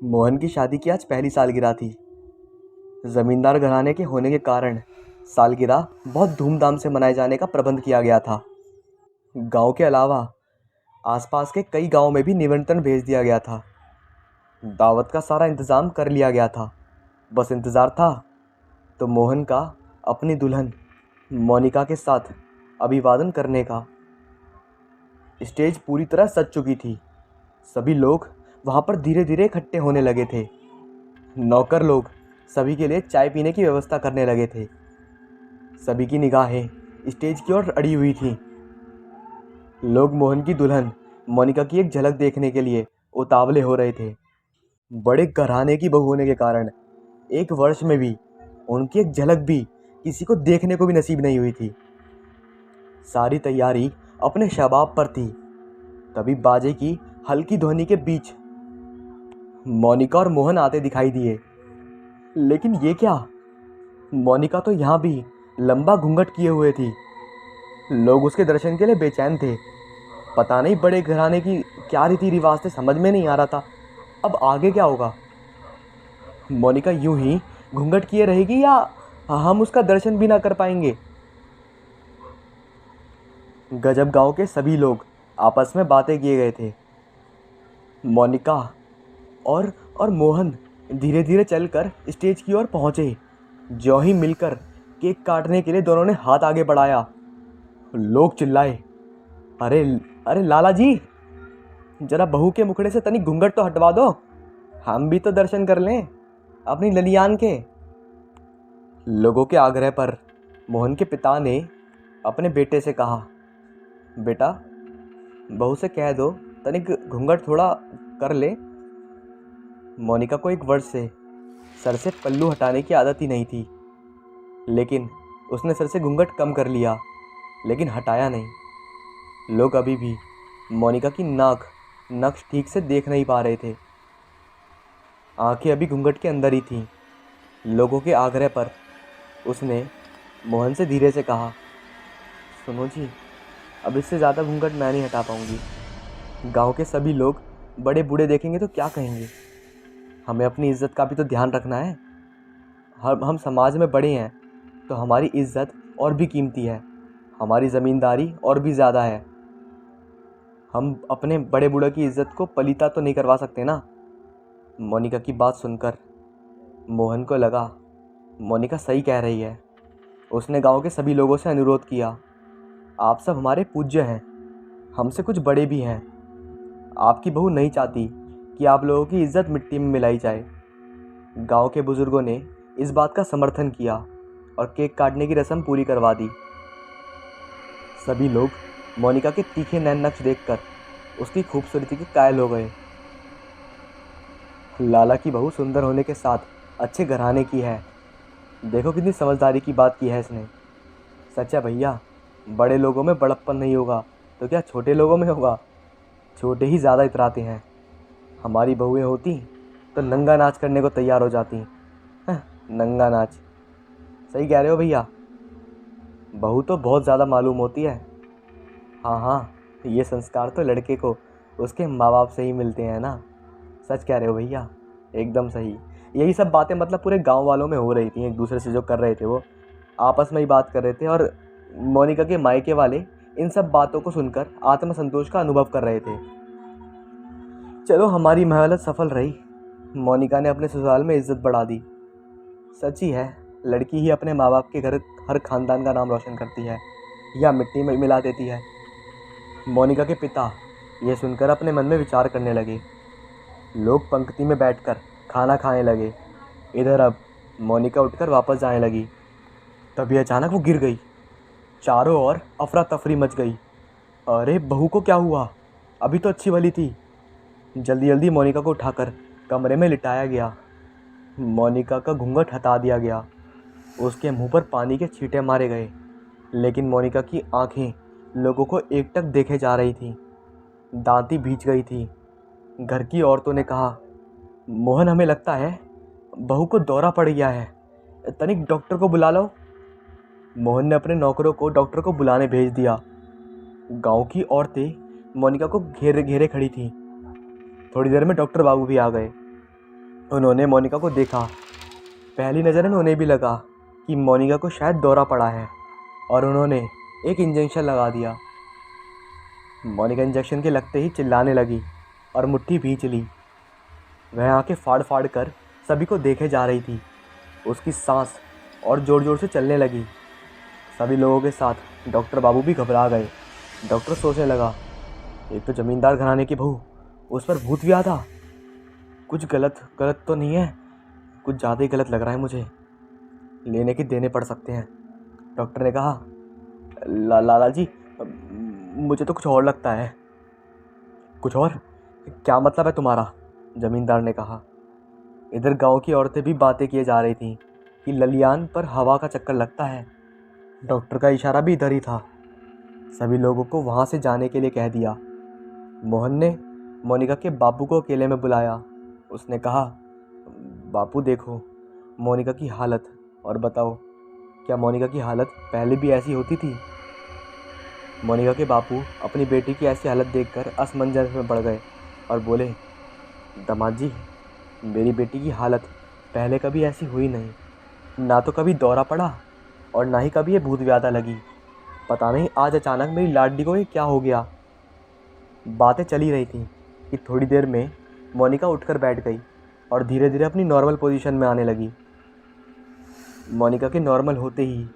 मोहन की शादी की आज पहली सालगिरह थी। जमींदार घराने के होने के कारण सालगिरह बहुत धूमधाम से मनाए जाने का प्रबंध किया गया था। गांव के अलावा आसपास के कई गांवों में भी निमंत्रण भेज दिया गया था। दावत का सारा इंतजाम कर लिया गया था। बस इंतज़ार था तो मोहन का अपनी दुल्हन मोनिका के साथ अभिवादन करने का। स्टेज पूरी तरह सज चुकी थी। सभी लोग वहाँ पर धीरे धीरे इकट्ठे होने लगे थे। नौकर लोग सभी के लिए चाय पीने की व्यवस्था करने लगे थे। सभी की निगाहें स्टेज की ओर अड़ी हुई थीं। लोग मोहन की दुल्हन मोनिका की एक झलक देखने के लिए उतावले हो रहे थे। बड़े घराने की बहू होने के कारण एक वर्ष में भी उनकी एक झलक भी किसी को देखने को भी नसीब नहीं हुई थी। सारी तैयारी अपने शबाब पर थी। तभी बाजे की हल्की ध्वनि के बीच मोनिका और मोहन आते दिखाई दिए। लेकिन ये क्या? मोनिका तो यहाँ भी लंबा घूंघट किए हुए थी। लोग उसके दर्शन के लिए बेचैन थे। पता नहीं बड़े घराने की क्या रीति रिवाज थे, समझ में नहीं आ रहा था अब आगे क्या होगा। मोनिका यूं ही घूंघट किए रहेगी या हम उसका दर्शन भी ना कर पाएंगे। गजब गांव के सभी लोग आपस में बातें किए गए थे। मोनिका और और मोहन धीरे धीरे चलकर स्टेज की ओर पहुंचे। ज्यों ही मिलकर केक काटने के लिए दोनों ने हाथ आगे बढ़ाया, लोग चिल्लाए, अरे अरे लाला जी, जरा बहू के मुखड़े से तनिक घूंघट तो हटवा दो, हम भी तो दर्शन कर लें अपनी ललियान के। लोगों के आग्रह पर मोहन के पिता ने अपने बेटे से कहा, बेटा बहू से कह दो तनिक घूंघट थोड़ा कर ले। मोनिका को एक वर्ष से सर से पल्लू हटाने की आदत ही नहीं थी, लेकिन उसने सर से घूंघट कम कर लिया, लेकिन हटाया नहीं। लोग अभी भी मोनिका की नाक नक्श ठीक से देख नहीं पा रहे थे। आंखें अभी घूंघट के अंदर ही थीं। लोगों के आग्रह पर उसने मोहन से धीरे से कहा, सुनो जी, अब इससे ज़्यादा घूंघट मैं नहीं हटा पाऊंगी। गांव के सभी लोग बड़े बूढ़े देखेंगे तो क्या कहेंगे। हमें अपनी इज्जत का भी तो ध्यान रखना है। हम समाज में बड़े हैं तो हमारी इज्जत और भी कीमती है, हमारी ज़मींदारी और भी ज़्यादा है। हम अपने बड़े बूढ़े की इज्जत को पलीता तो नहीं करवा सकते ना। मोनिका की बात सुनकर मोहन को लगा मोनिका सही कह रही है। उसने गांव के सभी लोगों से अनुरोध किया, आप सब हमारे पूज्य हैं, हमसे कुछ बड़े भी हैं। आपकी बहू नहीं चाहती कि आप लोगों की इज्जत मिट्टी में मिलाई जाए। गांव के बुजुर्गों ने इस बात का समर्थन किया और केक काटने की रस्म पूरी करवा दी। सभी लोग मोनिका के तीखे नैन नक्श देखकर उसकी खूबसूरती के कायल हो गए। लाला की बहू सुंदर होने के साथ अच्छे घराने की है। देखो कितनी समझदारी की बात की है इसने। सच है भैया, बड़े लोगों में बड़प्पन नहीं होगा तो क्या छोटे लोगों में होगा। छोटे ही ज़्यादा इतराते हैं। हमारी बहुएं होती तो नंगा नाच करने को तैयार हो जाती। नंगा नाच, सही कह रहे हो भैया, बहू तो बहुत ज़्यादा मालूम होती है। हाँ हाँ, ये संस्कार तो लड़के को उसके माँ बाप से ही मिलते हैं ना। सच कह रहे हो भैया, एकदम सही। यही सब बातें मतलब पूरे गांव वालों में हो रही थी। एक दूसरे से जो कर रहे थे वो आपस में ही बात कर रहे थे और मोनिका के मायके वाले इन सब बातों को सुनकर आत्मसंतोष का अनुभव कर रहे थे। चलो हमारी मेहनत सफल रही। मोनिका ने अपने ससुराल में इज्जत बढ़ा दी। सच ही है, लड़की ही अपने माँ बाप के घर हर खानदान का नाम रोशन करती है या मिट्टी में मिला देती है। मोनिका के पिता यह सुनकर अपने मन में विचार करने लगे। लोग पंक्ति में बैठकर खाना खाने लगे। इधर अब मोनिका उठकर वापस जाने लगी। तभी अचानक वो गिर गई। चारों ओर अफरा तफरी मच गई। अरे बहू को क्या हुआ? अभी तो अच्छी भली थी। जल्दी जल्दी मोनिका को उठाकर कमरे में लिटाया गया। मोनिका का घूंघट हटा दिया गया। उसके मुंह पर पानी के छींटे मारे गए, लेकिन मोनिका की आंखें लोगों को एकटक देखे जा रही थीं। दांती भींच गई थी। घर की औरतों ने कहा, मोहन हमें लगता है बहू को दौरा पड़ गया है, तनिक डॉक्टर को बुला लो। मोहन ने अपने नौकरों को डॉक्टर को बुलाने भेज दिया। गांव की औरतें मोनिका को घेरे घेरे खड़ी थीं। थोड़ी देर में डॉक्टर बाबू भी आ गए। उन्होंने मोनिका को देखा। पहली नज़र में उन्हें भी लगा कि मोनिका को शायद दौरा पड़ा है और उन्होंने एक इंजेक्शन लगा दिया। मोनिका इंजेक्शन के लगते ही चिल्लाने लगी और मुट्ठी भींच ली। वह आंखें फाड़ फाड़ कर सभी को देखे जा रही थी। उसकी सांस और ज़ोर ज़ोर से चलने लगी। सभी लोगों के साथ डॉक्टर बाबू भी घबरा गए। डॉक्टर सोचने लगा, एक तो ज़मींदार घराने की बहू, उस पर भूत भी आता। कुछ गलत गलत तो नहीं है, कुछ ज़्यादा ही गलत लग रहा है मुझे। लेने के देने पड़ सकते हैं। डॉक्टर ने कहा, लाला जी, मुझे तो कुछ और लगता है। कुछ और? क्या मतलब है तुम्हारा? ज़मींदार ने कहा। इधर गांव की औरतें भी बातें किए जा रही थीं कि ललियान पर हवा का चक्कर लगता है। डॉक्टर का इशारा भी इधर ही था। सभी लोगों को वहाँ से जाने के लिए कह दिया। मोहन ने मोनिका के बापू को अकेले में बुलाया। उसने कहा, बापू देखो मोनिका की हालत, और बताओ क्या मोनिका की हालत पहले भी ऐसी होती थी? मोनिका के बापू अपनी बेटी की ऐसी हालत देखकर असमंजस में पड़ गए और बोले, दामाद जी, मेरी बेटी की हालत पहले कभी ऐसी हुई नहीं। ना तो कभी दौरा पड़ा और ना ही कभी ये भूत व्याधा लगी। पता नहीं आज अचानक मेरी लाडली को ये क्या हो गया। बातें चली रही थी कि थोड़ी देर में मोनिका उठकर बैठ गई और धीरे धीरे अपनी नॉर्मल पोजीशन में आने लगी। मोनिका के नॉर्मल होते ही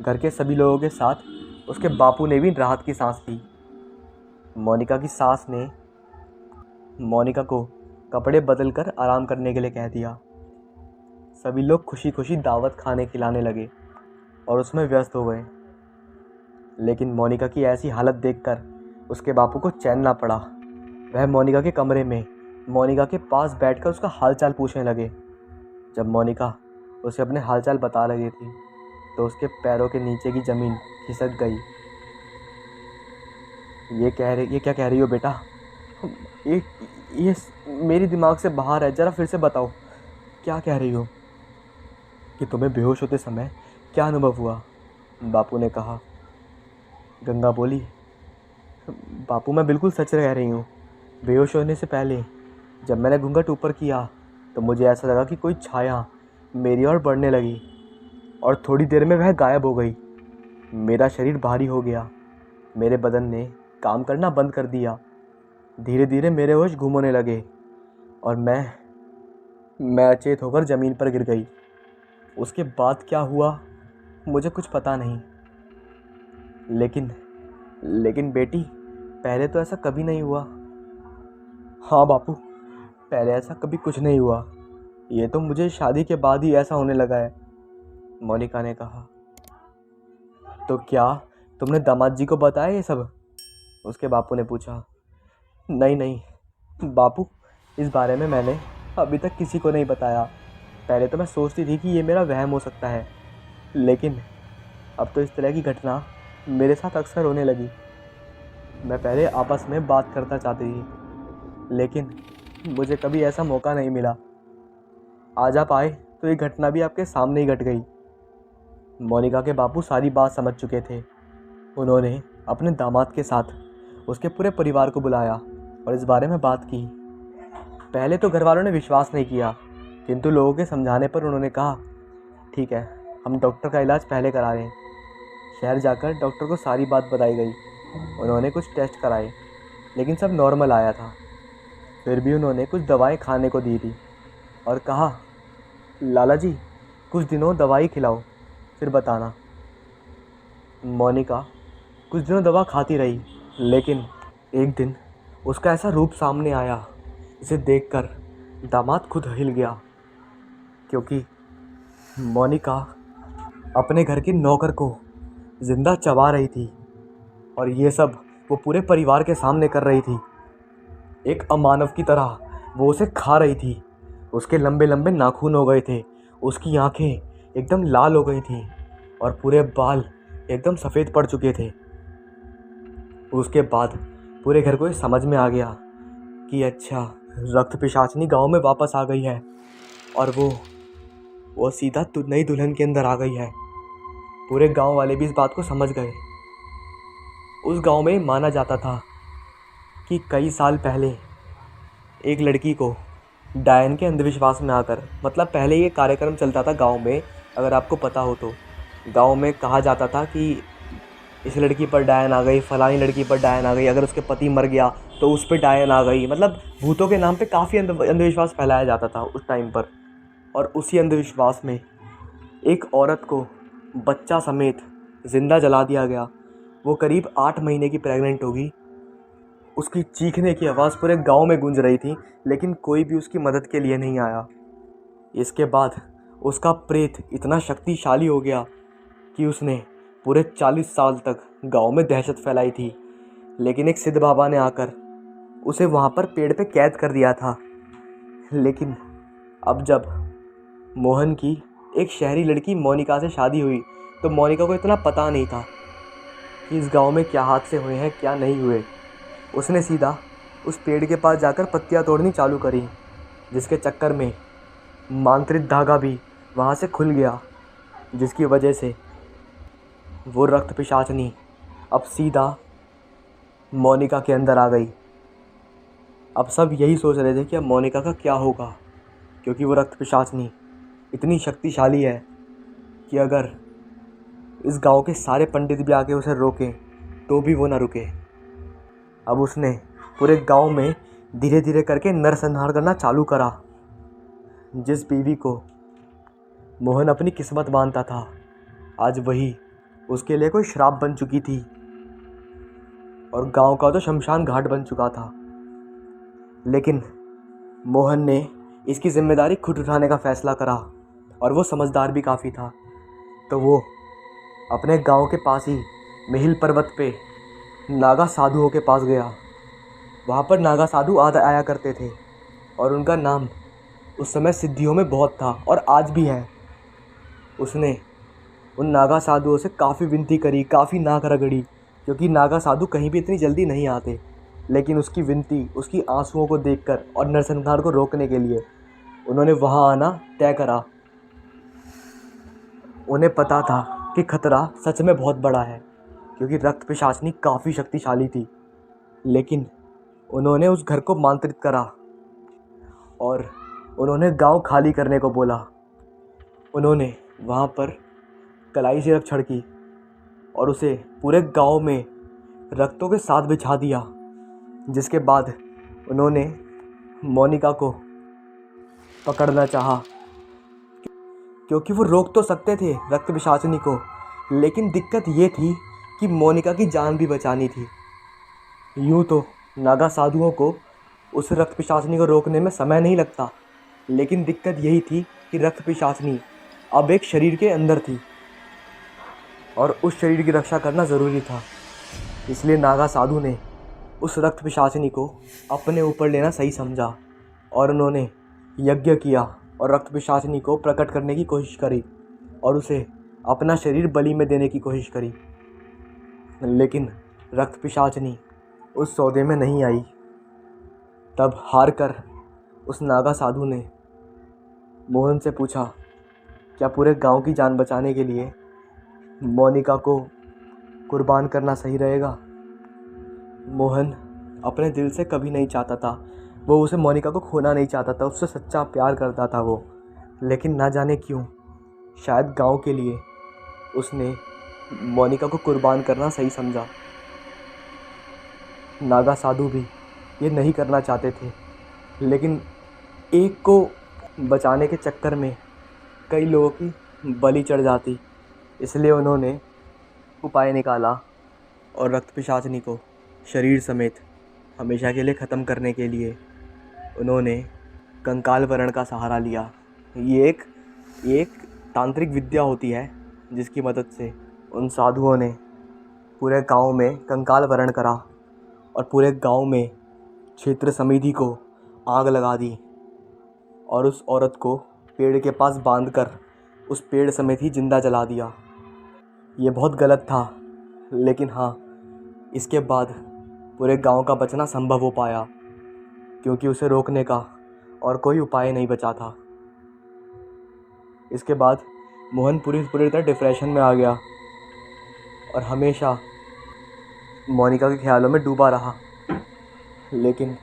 घर के सभी लोगों के साथ उसके बापू ने भी राहत की सांस ली। मोनिका की सास ने मोनिका को कपड़े बदल कर आराम करने के लिए कह दिया। सभी लोग खुशी खुशी दावत खाने खिलाने लगे और उसमें व्यस्त हो गए। लेकिन मोनिका की ऐसी हालत देखकर उसके बापू को चैन ना पड़ा। वह मोनिका के कमरे में मोनिका के पास बैठकर उसका हालचाल पूछने लगे। जब मोनिका उसे अपने हालचाल बता रही थी तो उसके पैरों के नीचे की ज़मीन खिसक गई। ये क्या कह रही हो बेटा? ये मेरी दिमाग से बाहर है, ज़रा फिर से बताओ, क्या कह रही हो? कि तुम्हें बेहोश होते समय क्या अनुभव हुआ? बापू ने कहा। गंगा बोली, बापू मैं बिल्कुल सच कह रही हूँ। बेहोश होने से पहले जब मैंने घूंघट ऊपर किया तो मुझे ऐसा लगा कि कोई छाया मेरी ओर बढ़ने लगी और थोड़ी देर में वह गायब हो गई। मेरा शरीर भारी हो गया, मेरे बदन ने काम करना बंद कर दिया। धीरे धीरे मेरे होश गुम होने लगे और मैं अचेत होकर ज़मीन पर गिर गई। उसके बाद क्या हुआ मुझे कुछ पता नहीं। लेकिन बेटी, पहले तो ऐसा कभी नहीं हुआ। हाँ बापू, पहले ऐसा कभी कुछ नहीं हुआ। ये तो मुझे शादी के बाद ही ऐसा होने लगा है, मोनिका ने कहा। तो क्या तुमने दामाद जी को बताया ये सब? उसके बापू ने पूछा। नहीं बापू, इस बारे में मैंने अभी तक किसी को नहीं बताया। पहले तो मैं सोचती थी कि ये मेरा वहम हो सकता है, लेकिन अब तो इस तरह की घटना मेरे साथ अक्सर होने लगी। मैं पहले आपस में बात करना चाहती थी, लेकिन मुझे कभी ऐसा मौका नहीं मिला। आज आप आए तो ये घटना भी आपके सामने ही घट गई। मोनिका के बापू सारी बात समझ चुके थे। उन्होंने अपने दामाद के साथ उसके पूरे परिवार को बुलाया और इस बारे में बात की। पहले तो घर वालों ने विश्वास नहीं किया, किंतु लोगों के समझाने पर उन्होंने कहा, ठीक है, हम डॉक्टर का इलाज पहले करा रहे हैं। शहर जाकर डॉक्टर को सारी बात बताई गई। उन्होंने कुछ टेस्ट कराए, लेकिन सब नॉर्मल आया था। फिर भी उन्होंने कुछ दवाएं खाने को दी थी और कहा, लाला जी, कुछ दिनों दवाई खिलाओ, फिर बताना। मोनिका कुछ दिनों दवा खाती रही, लेकिन एक दिन उसका ऐसा रूप सामने आया जिसे देखकर दामाद खुद हिल गया, क्योंकि मोनिका अपने घर के नौकर को जिंदा चबा रही थी और ये सब वो पूरे परिवार के सामने कर रही थी। एक अमानव की तरह वो उसे खा रही थी। उसके लंबे लंबे नाखून हो गए थे, उसकी आंखें एकदम लाल हो गई थीं और पूरे बाल एकदम सफ़ेद पड़ चुके थे। उसके बाद पूरे घर को ये समझ में आ गया कि अच्छा, रक्त पिशाचनी गांव में वापस आ गई है और वो सीधा नई दुल्हन के अंदर आ गई है। पूरे गांव वाले भी इस बात को समझ गए। उस गांव में माना जाता था कि कई साल पहले एक लड़की को डायन के अंधविश्वास में आकर, मतलब पहले ये कार्यक्रम चलता था गांव में, अगर आपको पता हो तो। गांव में कहा जाता था कि इस लड़की पर डायन आ गई, फलानी लड़की पर डायन आ गई, अगर उसके पति मर गया तो उस पर डायन आ गई। मतलब भूतों के नाम पे काफ़ी अंधविश्वास फैलाया जाता था उस टाइम पर। और उसी अंधविश्वास में एक औरत को बच्चा समेत ज़िंदा जला दिया गया। वो करीब 8 महीने की प्रेग्नेंट होगी। उसकी चीखने की आवाज़ पूरे गांव में गूंज रही थी, लेकिन कोई भी उसकी मदद के लिए नहीं आया। इसके बाद उसका प्रेत इतना शक्तिशाली हो गया कि उसने पूरे 40 साल तक गांव में दहशत फैलाई थी। लेकिन एक सिद्ध बाबा ने आकर उसे वहाँ पर पेड़ पे कैद कर दिया था। लेकिन अब जब मोहन की एक शहरी लड़की मोनिका से शादी हुई, तो मोनिका को इतना पता नहीं था कि इस गांव में क्या हादसे हुए हैं, क्या नहीं हुए। उसने सीधा उस पेड़ के पास जाकर पत्तियां तोड़नी चालू करी, जिसके चक्कर में मांत्रिक धागा भी वहाँ से खुल गया, जिसकी वजह से वो रक्त पिशाचनी अब सीधा मोनिका के अंदर आ गई। अब सब यही सोच रहे थे कि अब मोनिका का क्या होगा, क्योंकि वो रक्त पिशाचनी इतनी शक्तिशाली है कि अगर इस गांव के सारे पंडित भी आके उसे रोकें तो भी वो ना रुके। अब उसने पूरे गांव में धीरे धीरे करके नरसंहार करना चालू करा। जिस बीवी को मोहन अपनी किस्मत मानता था, आज वही उसके लिए कोई श्राप बन चुकी थी और गांव का तो शमशान घाट बन चुका था। लेकिन मोहन ने इसकी जिम्मेदारी खुद उठाने का फैसला करा, और वो समझदार भी काफ़ी था। तो वो अपने गांव के पास ही मिहिल पर्वत पे नागा साधुओं के पास गया। वहाँ पर नागा साधु आया करते थे, और उनका नाम उस समय सिद्धियों में बहुत था और आज भी है। उसने उन नागा साधुओं से काफ़ी विनती करी, काफ़ी नाक रगड़ी, क्योंकि नागा साधु कहीं भी इतनी जल्दी नहीं आते। लेकिन उसकी विनती, उसकी आंसुओं को देखकर और नरसंहार को रोकने के लिए उन्होंने वहाँ आना तय करा। उन्हें पता था कि खतरा सच में बहुत बड़ा है, क्योंकि रक्त पिशाचनी काफ़ी शक्तिशाली थी। लेकिन उन्होंने उस घर को मांत्रिक करा और उन्होंने गांव खाली करने को बोला। उन्होंने वहाँ पर कलाई सिरप छिड़की और उसे पूरे गांव में रक्तों के साथ बिछा दिया। जिसके बाद उन्होंने मोनिका को पकड़ना चाहा, क्योंकि वो रोक तो सकते थे रक्त पिशाचनी को, लेकिन दिक्कत ये थी कि मोनिका की जान भी बचानी थी। यूँ तो नागा साधुओं को उस रक्त पिशाचनी को रोकने में समय नहीं लगता, लेकिन दिक्कत यही थी कि रक्त पिशाचनी अब एक शरीर के अंदर थी और उस शरीर की रक्षा करना ज़रूरी था। इसलिए नागा साधु ने उस रक्त पिशाचनी को अपने ऊपर लेना सही समझा और उन्होंने यज्ञ किया और रक्त पिशाचनी को प्रकट करने की कोशिश करी और उसे अपना शरीर बलि में देने की कोशिश करी। लेकिन रक्त पिशाचनी उस सौदे में नहीं आई। तब हार कर उस नागा साधु ने मोहन से पूछा, क्या पूरे गांव की जान बचाने के लिए मोनिका को कुर्बान करना सही रहेगा? मोहन अपने दिल से कभी नहीं चाहता था, वो उसे मोनिका को खोना नहीं चाहता था, उससे सच्चा प्यार करता था वो। लेकिन ना जाने क्यों, शायद गांव के लिए उसने मोनिका को कुर्बान करना सही समझा। नागा साधु भी ये नहीं करना चाहते थे, लेकिन एक को बचाने के चक्कर में कई लोगों की बलि चढ़ जाती। इसलिए उन्होंने उपाय निकाला और रक्त पिशाचनी को शरीर समेत हमेशा के लिए ख़त्म करने के लिए उन्होंने कंकाल वरण का सहारा लिया। ये एक तांत्रिक विद्या होती है जिसकी मदद से उन साधुओं ने पूरे गांव में कंकाल वरण करा और पूरे गांव में क्षेत्र समिति को आग लगा दी और उस औरत को पेड़ के पास बांधकर उस पेड़ समेत ही जिंदा जला दिया। ये बहुत गलत था, लेकिन हाँ, इसके बाद पूरे गांव का बचना संभव हो पाया, क्योंकि उसे रोकने का और कोई उपाय नहीं बचा था। इसके बाद मोहन पूरी तरह डिप्रेशन में आ गया और हमेशा मोनिका के ख्यालों में डूबा रहा। लेकिन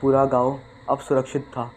पूरा गांव अब सुरक्षित था।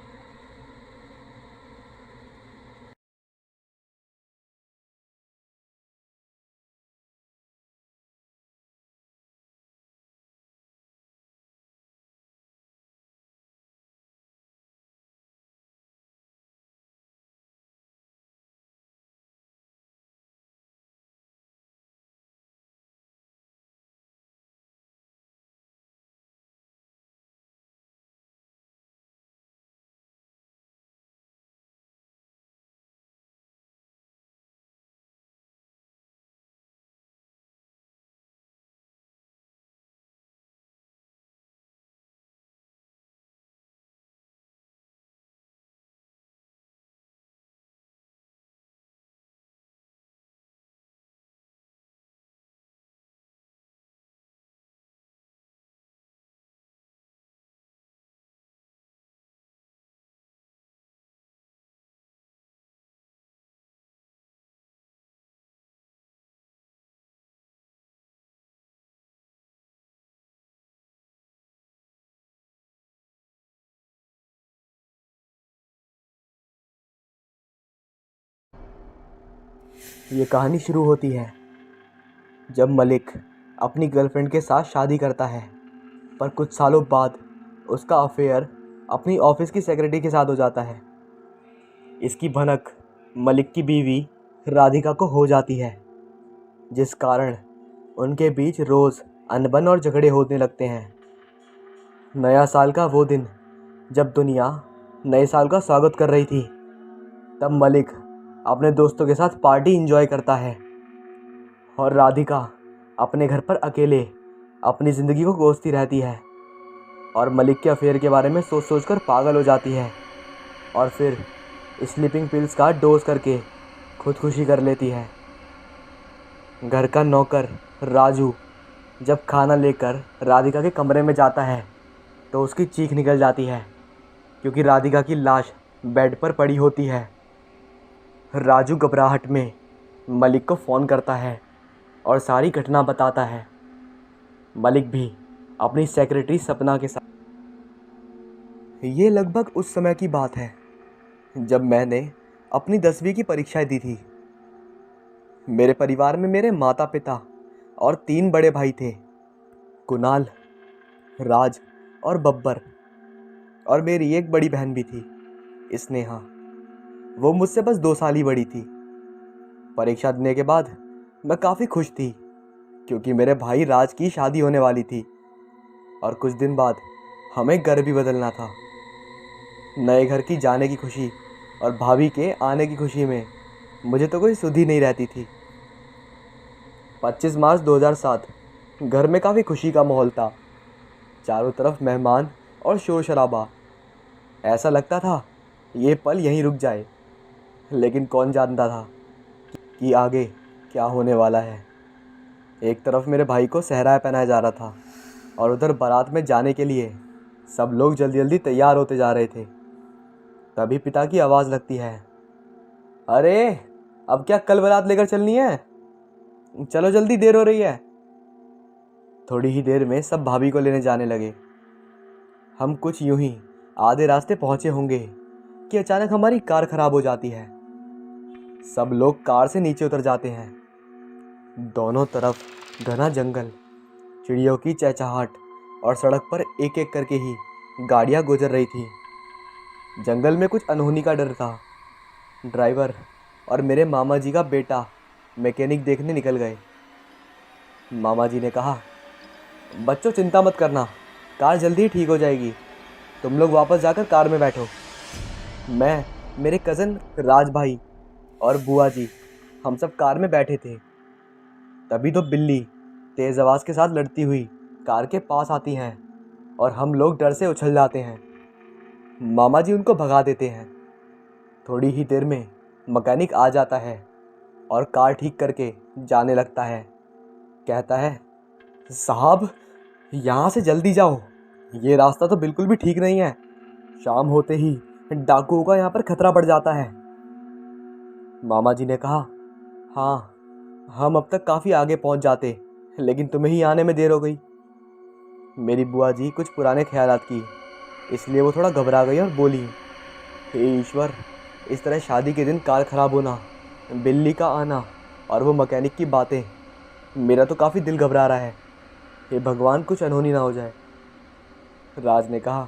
ये कहानी शुरू होती है जब मलिक अपनी गर्लफ्रेंड के साथ शादी करता है, पर कुछ सालों बाद उसका अफेयर अपनी ऑफिस की सेक्रेटरी के साथ हो जाता है। इसकी भनक मलिक की बीवी राधिका को हो जाती है, जिस कारण उनके बीच रोज़ अनबन और झगड़े होने लगते हैं। नया साल का वो दिन जब दुनिया नए साल का स्वागत कर रही थी, तब मलिक अपने दोस्तों के साथ पार्टी एंजॉय करता है और राधिका अपने घर पर अकेले अपनी ज़िंदगी को कोसती रहती है और मलिक के अफेयर के बारे में सोच सोच कर पागल हो जाती है और फिर स्लीपिंग पिल्स का डोज करके खुदकुशी कर लेती है। घर का नौकर राजू जब खाना लेकर राधिका के कमरे में जाता है तो उसकी चीख निकल जाती है, क्योंकि राधिका की लाश बेड पर पड़ी होती है। राजू घबराहट में मलिक को फ़ोन करता है और सारी घटना बताता है। मलिक भी अपनी सेक्रेटरी सपना के साथ। ये लगभग उस समय की बात है जब मैंने अपनी 10वीं की परीक्षाएं दी थी। मेरे परिवार में मेरे माता पिता और 3 बड़े भाई थे, कुणाल, राज और बब्बर, और मेरी एक बड़ी बहन भी थी, स्नेहा। वो मुझसे बस 2 साल ही बड़ी थी। परीक्षा देने के बाद मैं काफ़ी खुश थी, क्योंकि मेरे भाई राज की शादी होने वाली थी और कुछ दिन बाद हमें घर भी बदलना था। नए घर की जाने की खुशी और भाभी के आने की खुशी में मुझे तो कोई सुध ही नहीं रहती थी। 25 मार्च 2007 घर में काफ़ी खुशी का माहौल था। चारों तरफ मेहमान और शोर शराबा। ऐसा लगता था ये पल यहीं रुक जाए, लेकिन कौन जानता था कि आगे क्या होने वाला है। एक तरफ मेरे भाई को सहराया पहनाया जा रहा था और उधर बारात में जाने के लिए सब लोग जल्दी जल्दी तैयार होते जा रहे थे। तभी पिता की आवाज़ लगती है, अरे अब क्या कल बारात लेकर चलनी है? चलो जल्दी, देर हो रही है। थोड़ी ही देर में सब भाभी को लेने जाने लगे। हम कुछ यूं ही आधे रास्ते पहुंचे होंगे कि अचानक हमारी कार खराब हो जाती है। सब लोग कार से नीचे उतर जाते हैं। दोनों तरफ घना जंगल, चिड़ियों की चहचहाहट और सड़क पर एक एक करके ही गाड़ियां गुजर रही थी। जंगल में कुछ अनहोनी का डर था। ड्राइवर और मेरे मामा जी का बेटा मैकेनिक देखने निकल गए। मामा जी ने कहा, बच्चों चिंता मत करना, कार जल्दी ही ठीक हो जाएगी, तुम लोग वापस जाकर कार में बैठो। मैं, मेरे कज़न राज भाई और बुआ जी, हम सब कार में बैठे थे। तभी तो बिल्ली तेज़ आवाज़ के साथ लड़ती हुई कार के पास आती हैं और हम लोग डर से उछल जाते हैं। मामा जी उनको भगा देते हैं। थोड़ी ही देर में मैकेनिक आ जाता है और कार ठीक करके जाने लगता है। कहता है, साहब यहाँ से जल्दी जाओ, ये रास्ता तो बिल्कुल भी ठीक नहीं है। शाम होते ही डाकुओं का यहाँ पर खतरा बढ़ जाता है। मामा जी ने कहा, हाँ हम अब तक काफ़ी आगे पहुँच जाते, लेकिन तुम्हें ही आने में देर हो गई। मेरी बुआ जी कुछ पुराने ख्यालात की इसलिए वो थोड़ा घबरा गई और बोली, हे ईश्वर, इस तरह शादी के दिन कार खराब होना, बिल्ली का आना और वो मैकेनिक की बातें, मेरा तो काफ़ी दिल घबरा रहा है। हे भगवान, कुछ अनहोनी ना हो जाए। राज ने कहा,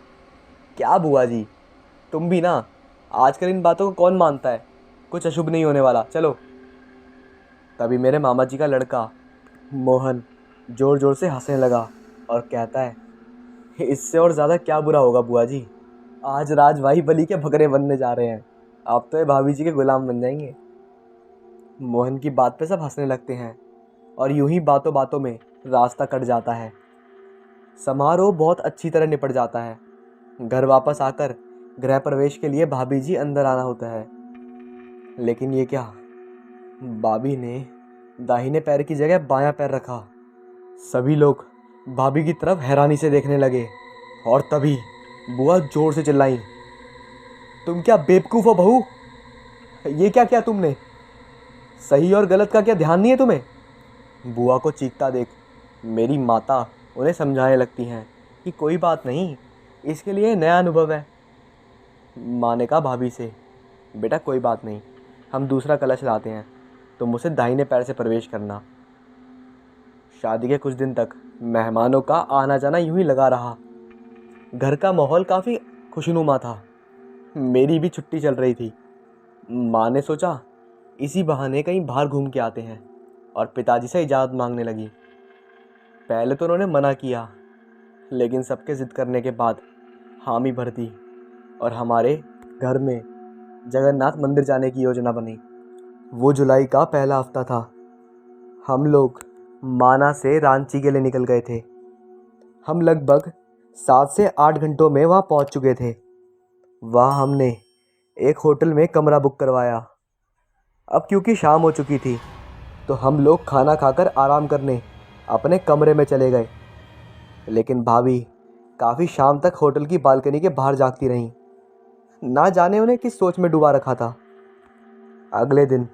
क्या बुआ जी, तुम भी ना, आजकल इन बातों को कौन मानता है। कुछ अशुभ नहीं होने वाला, चलो। तभी मेरे मामा जी का लड़का मोहन ज़ोर ज़ोर से हंसने लगा और कहता है, इससे और ज़्यादा क्या बुरा होगा बुआ जी। आज राज भाई बलि के बकरे बनने जा रहे हैं। आप तो ये भाभी जी के गुलाम बन जाएंगे। मोहन की बात पे सब हंसने लगते हैं और यूं ही बातों बातों में रास्ता कट जाता है। समारोह बहुत अच्छी तरह निपट जाता है। घर वापस आकर गृह प्रवेश के लिए भाभी जी अंदर आना होता है। लेकिन ये क्या, भाभी ने दाहिने पैर की जगह बायां पैर रखा। सभी लोग भाभी की तरफ हैरानी से देखने लगे और तभी बुआ जोर से चिल्लाई, तुम क्या बेवकूफ़ हो बहू, ये क्या किया तुमने, सही और गलत का क्या ध्यान नहीं है तुम्हें। बुआ को चीखता देख मेरी माता उन्हें समझाने लगती हैं कि कोई बात नहीं, इसके लिए नया अनुभव है। माँ ने कहा भाभी से, बेटा कोई बात नहीं, हम दूसरा कलश लाते हैं, तुम उसे दाहिने पैर से प्रवेश करना। शादी के कुछ दिन तक मेहमानों का आना जाना यूं ही लगा रहा। घर का माहौल काफ़ी खुशनुमा था। मेरी भी छुट्टी चल रही थी। माँ ने सोचा इसी बहाने कहीं बाहर घूम के आते हैं और पिताजी से इजाज़त मांगने लगी। पहले तो उन्होंने मना किया, लेकिन सबके ज़िद करने के बाद हामी भर दी और हमारे घर में जगन्नाथ मंदिर जाने की योजना बनी। वो जुलाई का पहला हफ्ता था। हम लोग माना से रांची के लिए निकल गए थे। हम लगभग 7 से 8 घंटों में वहाँ पहुँच चुके थे। वहाँ हमने एक होटल में कमरा बुक करवाया। अब क्योंकि शाम हो चुकी थी तो हम लोग खाना खाकर आराम करने अपने कमरे में चले गए। लेकिन भाभी काफ़ी शाम तक होटल की बालकनी के बाहर जागती रहीं। ना जाने उन्हें किस सोच में डूबा रखा था। अगले दिन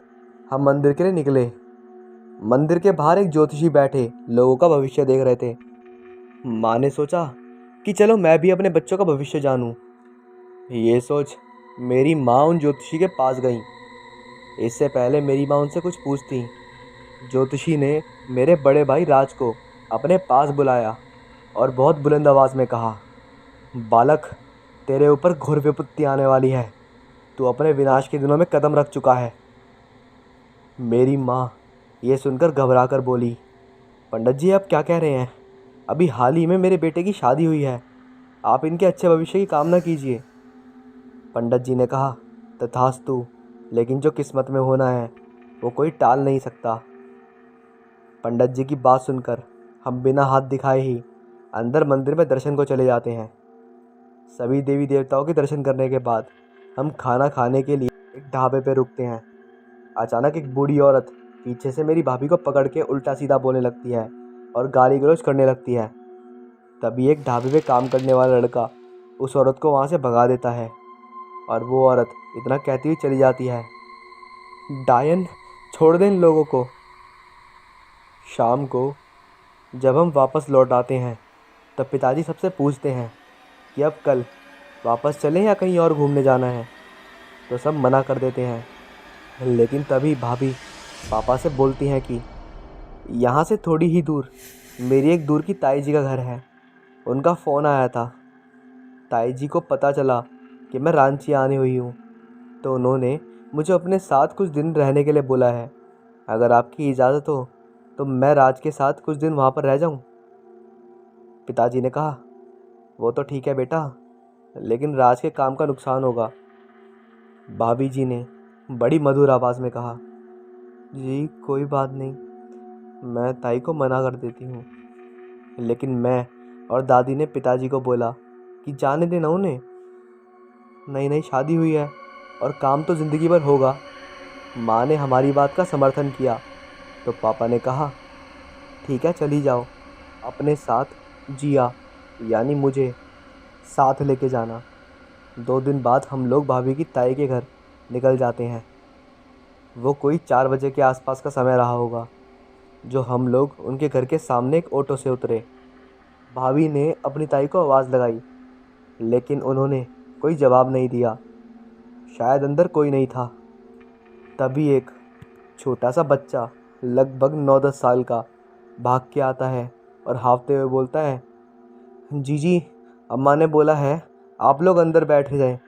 हम मंदिर के लिए निकले। मंदिर के बाहर एक ज्योतिषी बैठे लोगों का भविष्य देख रहे थे। माँ ने सोचा कि चलो मैं भी अपने बच्चों का भविष्य जानूं। ये सोच मेरी माँ उन ज्योतिषी के पास गई। इससे पहले मेरी माँ उनसे कुछ पूछती, ज्योतिषी ने मेरे बड़े भाई राज को अपने पास बुलाया और बहुत बुलंद आवाज़ में कहा, बालक, तेरे ऊपर घोर विपत्ति आने वाली है। तू अपने विनाश के दिनों में कदम रख चुका है। मेरी माँ ये सुनकर घबरा कर बोली, पंडित जी आप क्या कह रहे हैं? अभी हाल ही में मेरे बेटे की शादी हुई है, आप इनके अच्छे भविष्य की कामना कीजिए। पंडित जी ने कहा, तथास्तु, लेकिन जो किस्मत में होना है वो कोई टाल नहीं सकता। पंडित जी की बात सुनकर हम बिना हाथ दिखाए ही अंदर मंदिर में दर्शन को चले जाते हैं। सभी देवी देवताओं के दर्शन करने के बाद हम खाना खाने के लिए एक ढाबे पर रुकते हैं। अचानक एक बूढ़ी औरत पीछे से मेरी भाभी को पकड़ के उल्टा सीधा बोलने लगती है और गाली गलौज करने लगती है। तभी एक ढाबे पे काम करने वाला लड़का उस औरत को वहाँ से भगा देता है और वो औरत इतना कहती हुई चली जाती है, डायन, छोड़ दें इन लोगों को। शाम को जब हम वापस लौट आते हैं तब पिताजी सबसे पूछते हैं कि अब कल वापस चलें या कहीं और घूमने जाना है, तो सब मना कर देते हैं। लेकिन तभी भाभी पापा से बोलती हैं कि यहाँ से थोड़ी ही दूर मेरी एक दूर की ताई जी का घर है। उनका फ़ोन आया था। ताई जी को पता चला कि मैं रांची आने हुई हूँ, तो उन्होंने मुझे अपने साथ कुछ दिन रहने के लिए बोला है। अगर आपकी इजाज़त हो तो मैं राज के साथ कुछ दिन वहाँ पर रह जाऊँ। पिताजी ने कहा, वो तो ठीक है बेटा, लेकिन राज के काम का नुकसान होगा। भाभी जी ने बड़ी मधुर आवाज़ में कहा, जी कोई बात नहीं, मैं ताई को मना कर देती हूँ। लेकिन मैं और दादी ने पिताजी को बोला कि जाने देना उन्हें, नई नई शादी हुई है और काम तो ज़िंदगी भर होगा। माँ ने हमारी बात का समर्थन किया तो पापा ने कहा, ठीक है चली जाओ, अपने साथ जिया यानी मुझे साथ लेके जाना। 2 दिन बाद हम लोग भाभी की ताई के घर निकल जाते हैं। वो कोई 4 बजे के आसपास का समय रहा होगा जो हम लोग उनके घर के सामने एक ऑटो से उतरे। भाभी ने अपनी ताई को आवाज़ लगाई, लेकिन उन्होंने कोई जवाब नहीं दिया। शायद अंदर कोई नहीं था। तभी एक छोटा सा बच्चा लगभग 9-10 साल का भाग के आता है और हाँफते हुए बोलता है, जी जी, अम्मा ने बोला है आप लोग अंदर बैठ जाएं,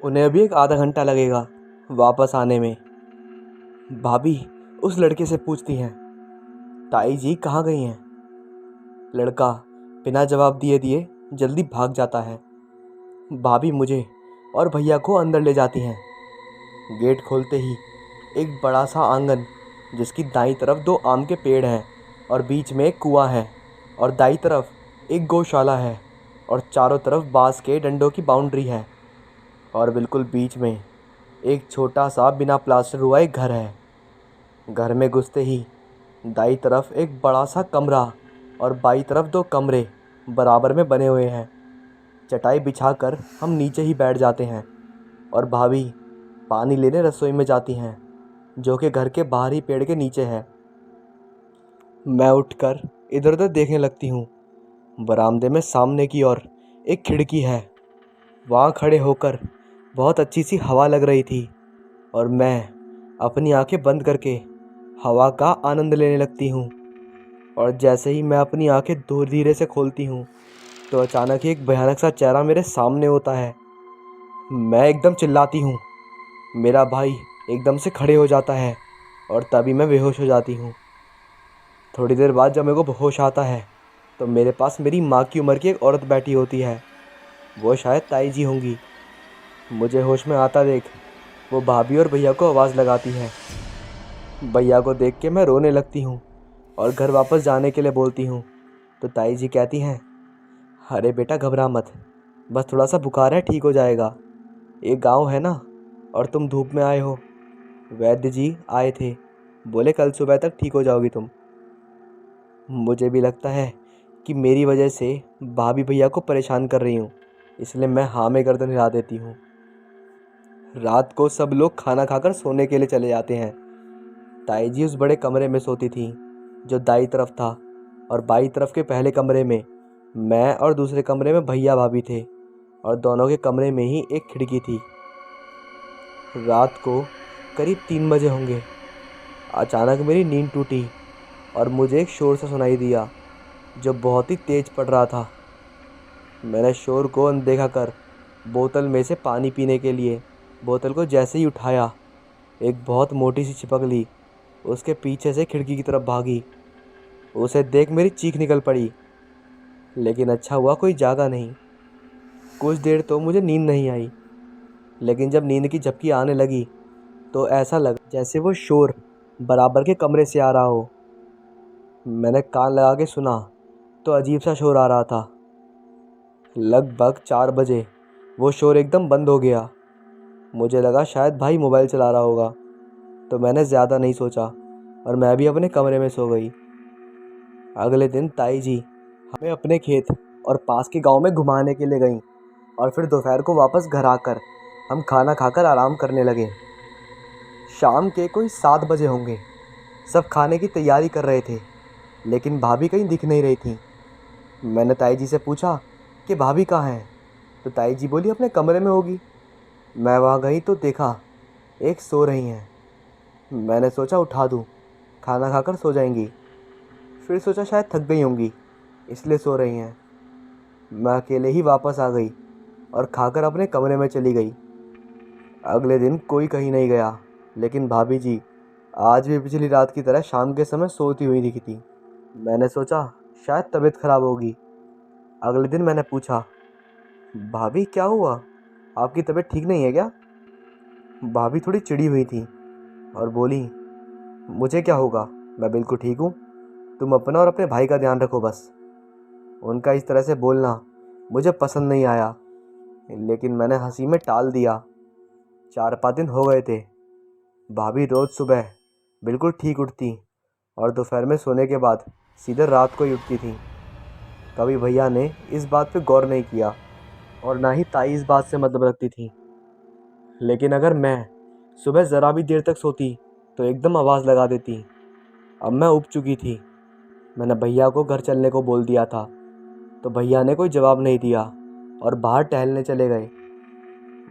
उन्हें अभी एक आधा घंटा लगेगा वापस आने में। भाभी उस लड़के से पूछती हैं, ताई जी कहाँ गई हैं? लड़का बिना जवाब दिए दिए जल्दी भाग जाता है। भाभी मुझे और भैया को अंदर ले जाती हैं। गेट खोलते ही एक बड़ा सा आंगन, जिसकी दाईं तरफ 2 आम के पेड़ हैं और बीच में एक कुआं है, और दाईं तरफ एक गौशाला है, और चारों तरफ बांस के डंडों की बाउंड्री है, और बिल्कुल बीच में एक छोटा सा बिना प्लास्टर हुआ एक घर है। घर में घुसते ही दाईं तरफ एक बड़ा सा कमरा और बाईं तरफ 2 कमरे बराबर में बने हुए हैं। चटाई बिछाकर हम नीचे ही बैठ जाते हैं और भाभी पानी लेने रसोई में जाती हैं, जो कि घर के बाहरी पेड़ के नीचे है। मैं उठकर इधर उधर देखने लगती हूँ। बरामदे में सामने की ओर एक खिड़की है। वहाँ खड़े होकर बहुत अच्छी सी हवा लग रही थी और मैं अपनी आंखें बंद करके हवा का आनंद लेने लगती हूँ। और जैसे ही मैं अपनी आंखें धीरे से खोलती हूँ तो अचानक ही एक भयानक सा चेहरा मेरे सामने होता है। मैं एकदम चिल्लाती हूँ। मेरा भाई एकदम से खड़े हो जाता है और तभी मैं बेहोश हो जाती हूँ। थोड़ी देर बाद जब मेरे को होश आता है तो मेरे पास मेरी माँ की उम्र की एक औरत बैठी होती है। वो शायद ताई जी होंगी। मुझे होश में आता देख वो भाभी और भैया को आवाज़ लगाती है। भैया को देख के मैं रोने लगती हूँ और घर वापस जाने के लिए बोलती हूँ तो ताई जी कहती हैं, अरे बेटा घबरा मत, बस थोड़ा सा बुखार है, ठीक हो जाएगा। ये गांव है ना, और तुम धूप में आए हो। वैद्य जी आए थे, बोले कल सुबह तक ठीक हो जाओगी तुम। मुझे भी लगता है कि मेरी वजह से भाभी भैया को परेशान कर रही हूँ, इसलिए मैं हाँ में गर्दन हिला देती हूँ। रात को सब लोग खाना खाकर सोने के लिए चले जाते हैं। ताई जी उस बड़े कमरे में सोती थी जो दाई तरफ था, और बाई तरफ के पहले कमरे में मैं और दूसरे कमरे में भैया भाभी थे, और दोनों के कमरे में ही एक खिड़की थी। रात को करीब 3 बजे होंगे। अचानक मेरी नींद टूटी और मुझे एक शोर सा सुनाई दिया जो बहुत ही तेज़ पड़ रहा था। मैंने शोर को अनदेखा कर बोतल में से पानी पीने के लिए बोतल को जैसे ही उठाया, एक बहुत मोटी सी छिपकली उसके पीछे से खिड़की की तरफ भागी। उसे देख मेरी चीख निकल पड़ी, लेकिन अच्छा हुआ कोई जागा नहीं। कुछ देर तो मुझे नींद नहीं आई, लेकिन जब नींद की झपकी आने लगी तो ऐसा लगा जैसे वो शोर बराबर के कमरे से आ रहा हो। मैंने कान लगा के सुना तो अजीब सा शोर आ रहा था। लगभग 4 बजे वो शोर एकदम बंद हो गया। मुझे लगा शायद भाई मोबाइल चला रहा होगा, तो मैंने ज़्यादा नहीं सोचा और मैं भी अपने कमरे में सो गई। अगले दिन ताई जी हमें अपने खेत और पास के गांव में घुमाने के लिए गईं, और फिर दोपहर को वापस घर आकर हम खाना खाकर आराम करने लगे। शाम के कोई 7 बजे होंगे। सब खाने की तैयारी कर रहे थे, लेकिन भाभी कहीं दिख नहीं रही थी। मैंने ताई जी से पूछा कि भाभी कहाँ हैं, तो ताई जी बोली अपने कमरे में होगी। मैं वहाँ गई तो देखा एक सो रही हैं। मैंने सोचा उठा दूँ, खाना खाकर सो जाएंगी। फिर सोचा शायद थक गई होंगी इसलिए सो रही हैं। मैं अकेले ही वापस आ गई और खाकर अपने कमरे में चली गई। अगले दिन कोई कहीं नहीं गया, लेकिन भाभी जी आज भी पिछली रात की तरह शाम के समय सोती हुई दिखी थी। मैंने सोचा शायद तबीयत खराब होगी। अगले दिन मैंने पूछा, भाभी क्या हुआ, आपकी तबीयत ठीक नहीं है क्या? भाभी थोड़ी चिड़ी हुई थी और बोली, मुझे क्या होगा, मैं बिल्कुल ठीक हूँ, तुम अपना और अपने भाई का ध्यान रखो बस। उनका इस तरह से बोलना मुझे पसंद नहीं आया, लेकिन मैंने हंसी में टाल दिया। 4-5 दिन हो गए थे। भाभी रोज़ सुबह बिल्कुल ठीक उठती और दोपहर में सोने के बाद सीधे रात को ही उठती थी। कभी भैया ने इस बात पे गौर नहीं किया और ना ही ताई इस बात से मतलब रखती थी। लेकिन अगर मैं सुबह ज़रा भी देर तक सोती तो एकदम आवाज़ लगा देती। अब मैं उब चुकी थी। मैंने भैया को घर चलने को बोल दिया था, तो भैया ने कोई जवाब नहीं दिया, और बाहर टहलने चले गए।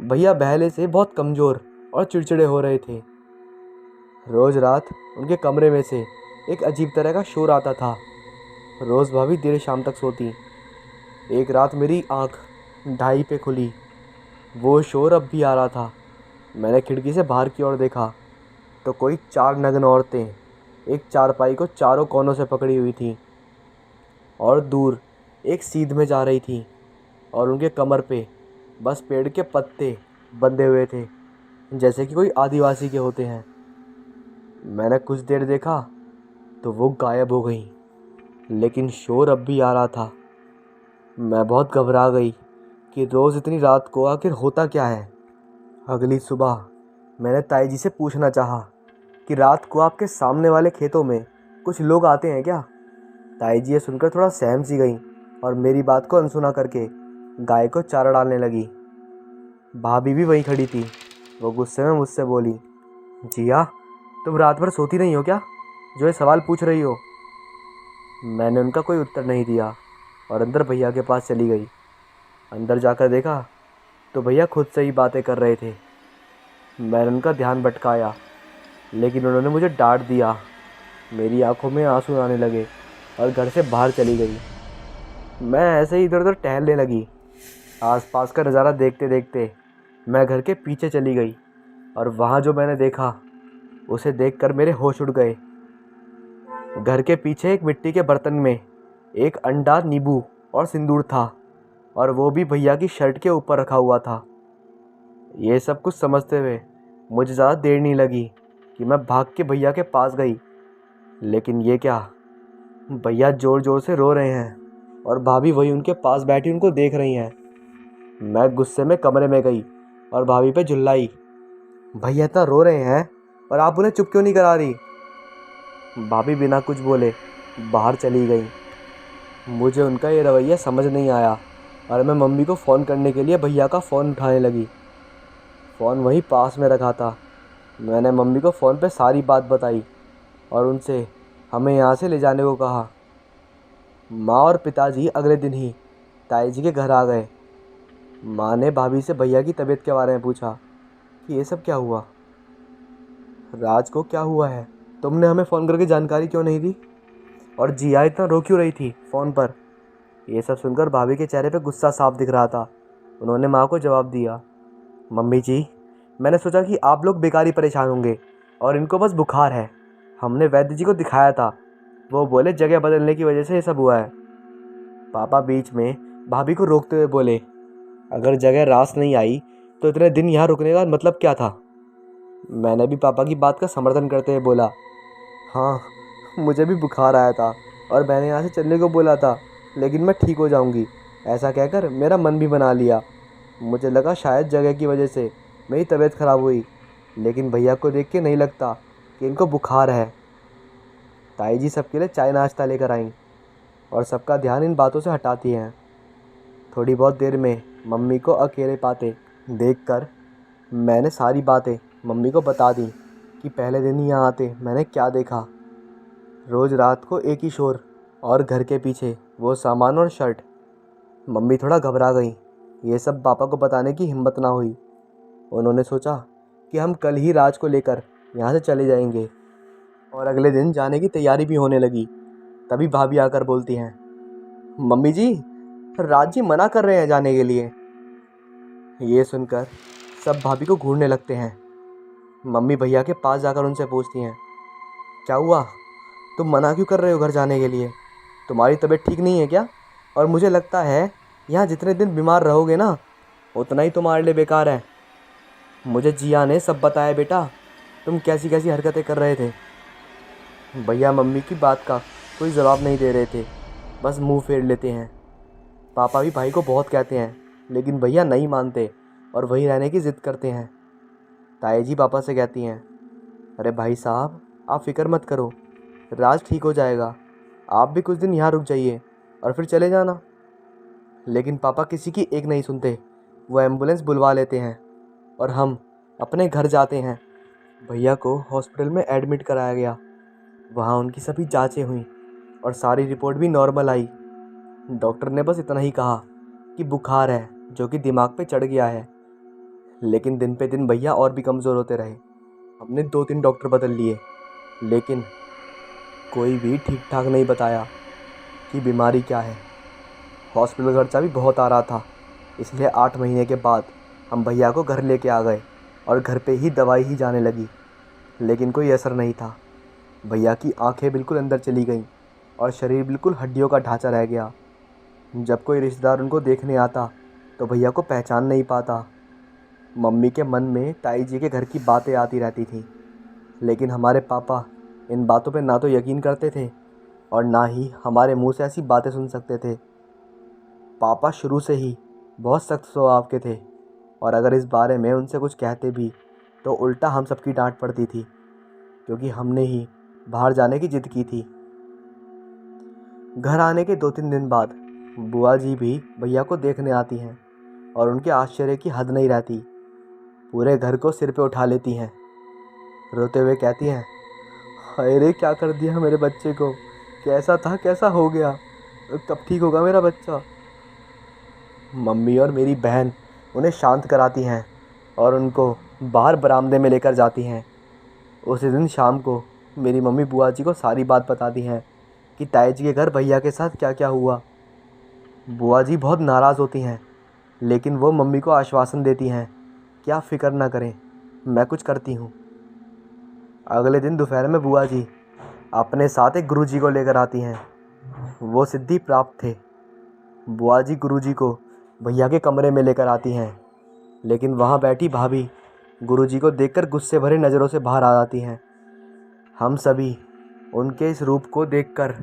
भैया पहले से बहुत कमज़ोर और चिड़चिड़े हो रहे थे। रोज़ रात उनके कमरे में से एक अजीब तरह का शोर आता था। रोज़ भाभी देर शाम तक सोती। एक रात मेरी आँख 2:30 पे खुली। वो शोर अब भी आ रहा था। मैंने खिड़की से बाहर की ओर देखा तो कोई 4 नग्न औरतें एक चारपाई को चारों कोनों से पकड़ी हुई थीं और दूर एक सीध में जा रही थीं और उनके कमर पे बस पेड़ के पत्ते बंधे हुए थे, जैसे कि कोई आदिवासी के होते हैं। मैंने कुछ देर देखा तो वो गायब हो गई, लेकिन शोर अब भी आ रहा था। मैं बहुत घबरा गई कि रोज़ इतनी रात को आखिर होता क्या है। अगली सुबह मैंने ताई जी से पूछना चाहा कि रात को आपके सामने वाले खेतों में कुछ लोग आते हैं क्या। ताई जी ये सुनकर थोड़ा सहम सी गई और मेरी बात को अनसुना करके गाय को चारा डालने लगी। भाभी भी वहीं खड़ी थी। वो गुस्से में मुझसे बोली, जिया तुम रात भर सोती नहीं हो क्या, जो ये सवाल पूछ रही हो। मैंने उनका कोई उत्तर नहीं दिया और अंदर भैया के पास चली गई। अंदर जाकर देखा तो भैया खुद से ही बातें कर रहे थे। मैंने उनका ध्यान भटकाया, लेकिन उन्होंने मुझे डांट दिया। मेरी आंखों में आंसू आने लगे और घर से बाहर चली गई। मैं ऐसे ही इधर उधर टहलने लगी। आसपास का नज़ारा देखते देखते मैं घर के पीछे चली गई और वहाँ जो मैंने देखा उसे देखकर मेरे होश उड़ गए। घर के पीछे एक मिट्टी के बर्तन में एक अंडा, नींबू और सिंदूर था और वो भी भैया की शर्ट के ऊपर रखा हुआ था। ये सब कुछ समझते हुए मुझे ज़्यादा देर नहीं लगी कि मैं भाग के भैया के पास गई। लेकिन ये क्या, भैया ज़ोर ज़ोर से रो रहे हैं और भाभी वही उनके पास बैठी उनको देख रही हैं। मैं गुस्से में कमरे में गई और भाभी पे चिल्लाई, भैया इतना रो रहे हैं और आप उन्हें चुप क्यों नहीं करा रही। भाभी बिना कुछ बोले बाहर चली गई। मुझे उनका ये रवैया समझ नहीं आया और मैं मम्मी को फ़ोन करने के लिए भैया का फ़ोन उठाने लगी। फ़ोन वहीं पास में रखा था। मैंने मम्मी को फ़ोन पे सारी बात बताई और उनसे हमें यहाँ से ले जाने को कहा। माँ और पिताजी अगले दिन ही ताई जी के घर आ गए। माँ ने भाभी से भैया की तबीयत के बारे में पूछा कि ये सब क्या हुआ। राज को क्या हुआ है, तुमने हमें फ़ोन करके जानकारी क्यों नहीं दी, और जिया इतना रो क्यों रही थी फ़ोन पर। ये सब सुनकर भाभी के चेहरे पे गुस्सा साफ दिख रहा था। उन्होंने माँ को जवाब दिया, मम्मी जी मैंने सोचा कि आप लोग बेकार ही परेशान होंगे और इनको बस बुखार है। हमने वैद्य जी को दिखाया था, वो बोले जगह बदलने की वजह से ये सब हुआ है। पापा बीच में भाभी को रोकते हुए बोले, अगर जगह रास नहीं आई तो इतने दिन यहाँ रुकने का मतलब क्या था। मैंने भी पापा की बात का समर्थन करते हुए बोला, हाँ मुझे भी बुखार आया था और मैंने यहाँ से चलने को बोला था, लेकिन मैं ठीक हो जाऊँगी ऐसा कहकर मेरा मन भी बना लिया। मुझे लगा शायद जगह की वजह से मेरी तबीयत ख़राब हुई, लेकिन भैया को देख के नहीं लगता कि इनको बुखार है। ताई जी सबके लिए चाय नाश्ता लेकर आईं और सबका ध्यान इन बातों से हटाती हैं। थोड़ी बहुत देर में मम्मी को अकेले पाते देखकर मैंने सारी बातें मम्मी को बता दी कि पहले दिन ही यहाँ आते मैंने क्या देखा। रोज़ रात को एक ही शोर और घर के पीछे वो सामान और शर्ट। मम्मी थोड़ा घबरा गई। ये सब पापा को बताने की हिम्मत ना हुई। उन्होंने सोचा कि हम कल ही राज को लेकर यहाँ से चले जाएंगे और अगले दिन जाने की तैयारी भी होने लगी। तभी भाभी आकर बोलती हैं, मम्मी जी राज जी मना कर रहे हैं जाने के लिए। ये सुनकर सब भाभी को घूरने लगते हैं। मम्मी भैया के पास जाकर उनसे पूछती हैं, क्या हुआ, तुम मना क्यों कर रहे हो घर जाने के लिए, तुम्हारी तबीयत ठीक नहीं है क्या। और मुझे लगता है यहाँ जितने दिन बीमार रहोगे ना उतना ही तुम्हारे लिए बेकार है। मुझे जिया ने सब बताया बेटा, तुम कैसी कैसी हरकतें कर रहे थे। भैया मम्मी की बात का कोई जवाब नहीं दे रहे थे, बस मुंह फेर लेते हैं। पापा भी भाई को बहुत कहते हैं, लेकिन भैया नहीं मानते और वहीं रहने की ज़िद करते हैं। ताई जी पापा से कहती हैं, अरे भाई साहब आप फ़िक्र मत करो, राज ठीक हो जाएगा, आप भी कुछ दिन यहाँ रुक जाइए और फिर चले जाना। लेकिन पापा किसी की एक नहीं सुनते। वो एम्बुलेंस बुलवा लेते हैं और हम अपने घर जाते हैं। भैया को हॉस्पिटल में एडमिट कराया गया। वहाँ उनकी सभी जांचें हुई और सारी रिपोर्ट भी नॉर्मल आई। डॉक्टर ने बस इतना ही कहा कि बुखार है जो कि दिमाग पे चढ़ गया है। लेकिन दिन पे दिन भैया और भी कमज़ोर होते रहे। हमने 2-3 डॉक्टर बदल लिए, लेकिन कोई भी ठीक ठाक नहीं बताया कि बीमारी क्या है। हॉस्पिटल खर्चा भी बहुत आ रहा था, इसलिए 8 महीने के बाद हम भैया को घर लेके आ गए और घर पे ही दवाई ही जाने लगी। लेकिन कोई असर नहीं था। भैया की आंखें बिल्कुल अंदर चली गईं और शरीर बिल्कुल हड्डियों का ढांचा रह गया। जब कोई रिश्तेदार उनको देखने आता तो भैया को पहचान नहीं पाता। मम्मी के मन में ताई जी के घर की बातें आती रहती थी, लेकिन हमारे पापा इन बातों पे ना तो यकीन करते थे और ना ही हमारे मुंह से ऐसी बातें सुन सकते थे। पापा शुरू से ही बहुत सख्त स्वभाव के थे और अगर इस बारे में उनसे कुछ कहते भी तो उल्टा हम सबकी डांट पड़ती थी, क्योंकि हमने ही बाहर जाने की जिद की थी। घर आने के 2-3 दिन बाद बुआ जी भी भैया को देखने आती हैं और उनके आश्चर्य की हद नहीं रहती। पूरे घर को सिर पे उठा लेती हैं, रोते हुए कहती हैं, हाय रे, क्या कर दिया मेरे बच्चे को, कैसा था कैसा हो गया, कब ठीक होगा मेरा बच्चा। मम्मी और मेरी बहन उन्हें शांत कराती हैं और उनको बाहर बरामदे में लेकर जाती हैं। उसी दिन शाम को मेरी मम्मी बुआ जी को सारी बात बताती हैं कि ताई जी के घर भैया के साथ क्या क्या हुआ। बुआ जी बहुत नाराज़ होती हैं, लेकिन वो मम्मी को आश्वासन देती हैं कि आप फिक्र ना करें, मैं कुछ करती हूँ। अगले दिन दोपहर में बुआ जी अपने साथ एक गुरुजी को लेकर आती हैं। वो सिद्धि प्राप्त थे। बुआ जी गुरुजी को भैया के कमरे में लेकर आती हैं, लेकिन वहाँ बैठी भाभी गुरुजी को देखकर गुस्से भरे नज़रों से बाहर आ जाती हैं। हम सभी उनके इस रूप को देखकर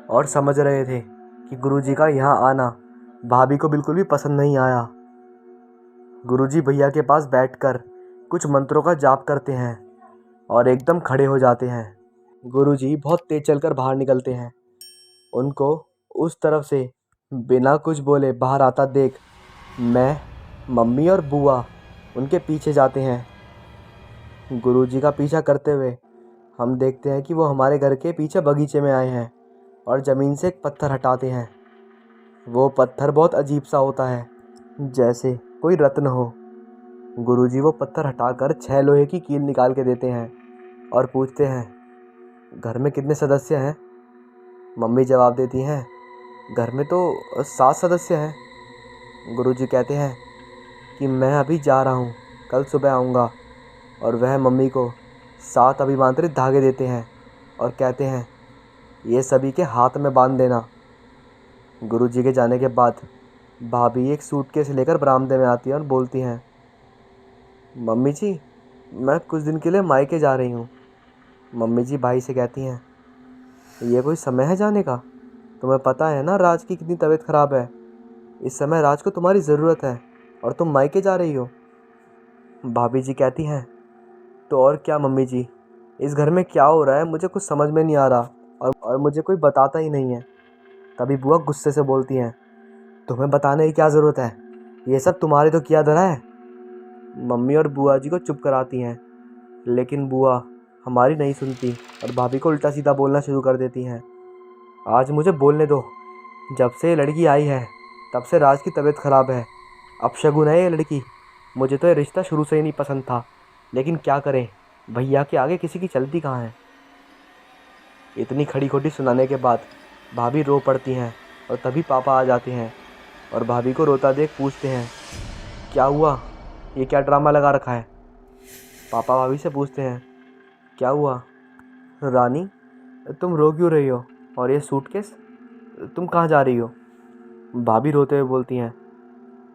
और समझ रहे थे कि गुरुजी का यहाँ आना भाभी को बिल्कुल भी पसंद नहीं आया। गुरुजी भैया के पास बैठकर कुछ मंत्रों का जाप करते हैं और एकदम खड़े हो जाते हैं। गुरुजी बहुत तेज चलकर बाहर निकलते हैं। उनको उस तरफ से बिना कुछ बोले बाहर आता देख मैं, मम्मी और बुआ उनके पीछे जाते हैं। गुरुजी का पीछा करते हुए हम देखते हैं कि वो हमारे घर के पीछे बगीचे में आए हैं और ज़मीन से एक पत्थर हटाते हैं। वो पत्थर बहुत अजीब सा होता है, जैसे कोई रत्न हो। गुरुजी वो पत्थर हटाकर 6 लोहे की कील निकाल के देते हैं और पूछते हैं, घर में कितने सदस्य हैं। मम्मी जवाब देती हैं, घर में तो 7 सदस्य हैं। गुरुजी कहते हैं कि मैं अभी जा रहा हूँ, कल सुबह आऊँगा। और वह मम्मी को 7 अभिमंत्रित धागे देते हैं और कहते हैं, ये सभी के हाथ में बांध देना। गुरुजी के जाने के बाद भाभी एक सूटकेस लेकर बरामदे में आती हैं और बोलती हैं, मम्मी जी, मैं कुछ दिन के लिए मायके जा रही हूँ। मम्मी जी भाई से कहती हैं, ये कोई समय है जाने का? तुम्हें पता है ना राज की कितनी तबीयत ख़राब है। इस समय राज को तुम्हारी ज़रूरत है और तुम मायके जा रही हो। भाभी जी कहती हैं, तो और क्या मम्मी जी, इस घर में क्या हो रहा है मुझे कुछ समझ में नहीं आ रहा और मुझे कोई बताता ही नहीं है। तभी बुआ गुस्से से बोलती हैं, तुम्हें बताने की क्या ज़रूरत है, ये सब तुम्हारे तो किया धरा है। मम्मी और बुआ जी को चुप कराती हैं, लेकिन बुआ हमारी नहीं सुनती और भाभी को उल्टा सीधा बोलना शुरू कर देती हैं। आज मुझे बोलने दो। जब से ये लड़की आई है तब से राज की तबीयत ख़राब है। अपशगुन है ये लड़की। मुझे तो ये रिश्ता शुरू से ही नहीं पसंद था, लेकिन क्या करें, भैया के आगे किसी की चलती कहाँ है। इतनी खड़ी खोटी सुनाने के बाद भाभी रो पड़ती हैं और तभी पापा आ जाते हैं और भाभी को रोता देख पूछते हैं, क्या हुआ, ये क्या ड्रामा लगा रखा है। पापा भाभी से पूछते हैं, क्या हुआ रानी, तुम रो क्यों रही हो, और ये सूटकेस, तुम कहाँ जा रही हो। भाभी रोते हुए बोलती हैं,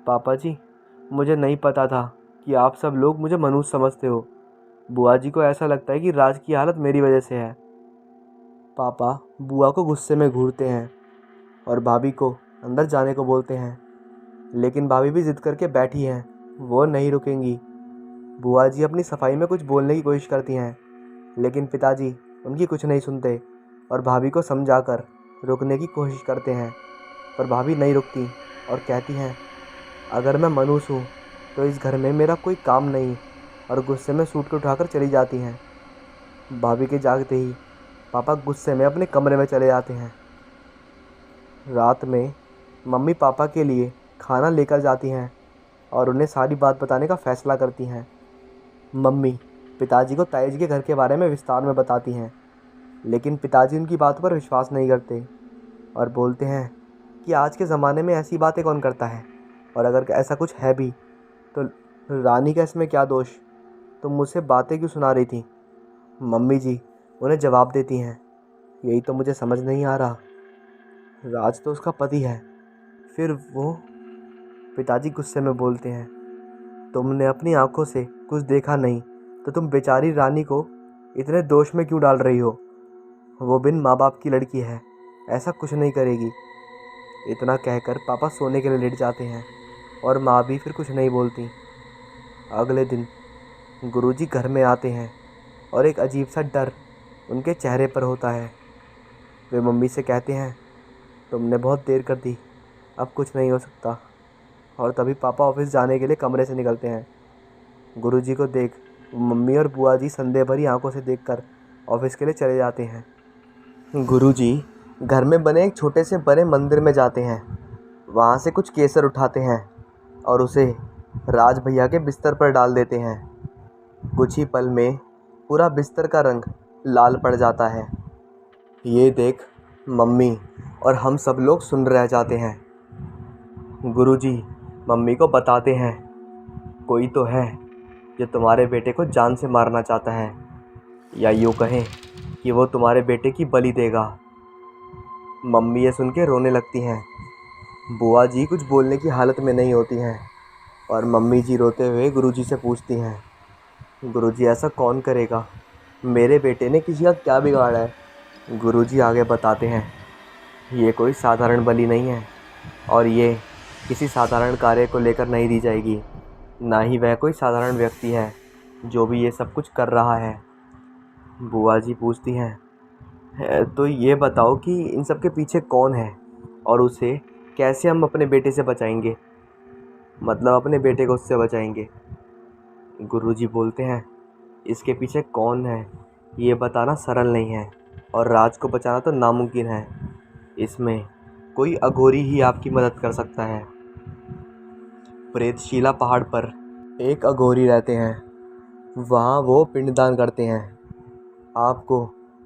पापा जी, मुझे नहीं पता था कि आप सब लोग मुझे मनुष्य समझते हो। बुआ जी को ऐसा लगता है कि राज की हालत मेरी वजह से है। पापा बुआ को गुस्से में घूरते हैं और भाभी को अंदर जाने को बोलते हैं, लेकिन भाभी भी जिद करके बैठी हैं, वो नहीं रुकेंगी। बुआ जी अपनी सफाई में कुछ बोलने की कोशिश करती हैं, लेकिन पिताजी उनकी कुछ नहीं सुनते और भाभी को समझाकर रोकने की कोशिश करते हैं, पर भाभी नहीं रुकती और कहती हैं, अगर मैं मनुष्य हूँ तो इस घर में मेरा कोई काम नहीं, और गुस्से में सूट को उठाकर चली जाती हैं। भाभी के जागते ही पापा गुस्से में अपने कमरे में चले जाते हैं। रात में मम्मी पापा के लिए खाना लेकर जाती हैं और उन्हें सारी बात बताने का फ़ैसला करती हैं। मम्मी पिताजी को ताई के घर के बारे में विस्तार में बताती हैं, लेकिन पिताजी उनकी बातों पर विश्वास नहीं करते और बोलते हैं कि आज के ज़माने में ऐसी बातें कौन करता है, और अगर ऐसा कुछ है भी तो रानी का इसमें क्या दोष, तुम मुझसे बातें क्यों सुना रही थी। मम्मी जी उन्हें जवाब देती हैं, यही तो मुझे समझ नहीं आ रहा, राज तो उसका पति है, फिर वो। पिताजी गुस्से में बोलते हैं, तुमने अपनी आंखों से कुछ देखा नहीं तो तुम बेचारी रानी को इतने दोष में क्यों डाल रही हो। वो बिन माँ बाप की लड़की है, ऐसा कुछ नहीं करेगी। इतना कहकर पापा सोने के लिए लेट जाते हैं और माँ भी फिर कुछ नहीं बोलती। अगले दिन गुरुजी घर में आते हैं और एक अजीब सा डर उनके चेहरे पर होता है। वे मम्मी से कहते हैं, तुमने बहुत देर कर दी, अब कुछ नहीं हो सकता। और तभी पापा ऑफिस जाने के लिए कमरे से निकलते हैं। गुरुजी को देख मम्मी और बुआ जी संदेह भरी आंखों से देखकर ऑफिस के लिए चले जाते हैं। गुरुजी घर में बने एक छोटे से बड़े मंदिर में जाते हैं। वहाँ से कुछ केसर उठाते हैं और उसे राज भैया के बिस्तर पर डाल देते हैं। कुछ ही पल में पूरा बिस्तर का रंग लाल पड़ जाता है। ये देख मम्मी और हम सब लोग सुन रह जाते हैं। गुरुजी मम्मी को बताते हैं, कोई तो है जो तुम्हारे बेटे को जान से मारना चाहता है, या यूँ कहें कि वो तुम्हारे बेटे की बलि देगा। मम्मी ये सुन के रोने लगती हैं। बुआ जी कुछ बोलने की हालत में नहीं होती हैं और मम्मी जी रोते हुए गुरुजी से पूछती हैं, गुरुजी ऐसा कौन करेगा, मेरे बेटे ने किसी का क्या बिगाड़ा है। गुरुजी आगे बताते हैं, ये कोई साधारण बलि नहीं है और ये किसी साधारण कार्य को लेकर नहीं दी जाएगी, ना ही वह कोई साधारण व्यक्ति है जो भी ये सब कुछ कर रहा है। बुआ जी पूछती हैं, तो ये बताओ कि इन सब के पीछे कौन है और उसे कैसे हम अपने बेटे से बचाएंगे, मतलब अपने बेटे को उससे बचाएंगे। गुरुजी बोलते हैं, इसके पीछे कौन है ये बताना सरल नहीं है और राज को बचाना तो नामुमकिन है। इसमें कोई अघोरी ही आपकी मदद कर सकता है। प्रेतशिला पहाड़ पर एक अघोरी रहते हैं, वहाँ वो पिंडदान करते हैं। आपको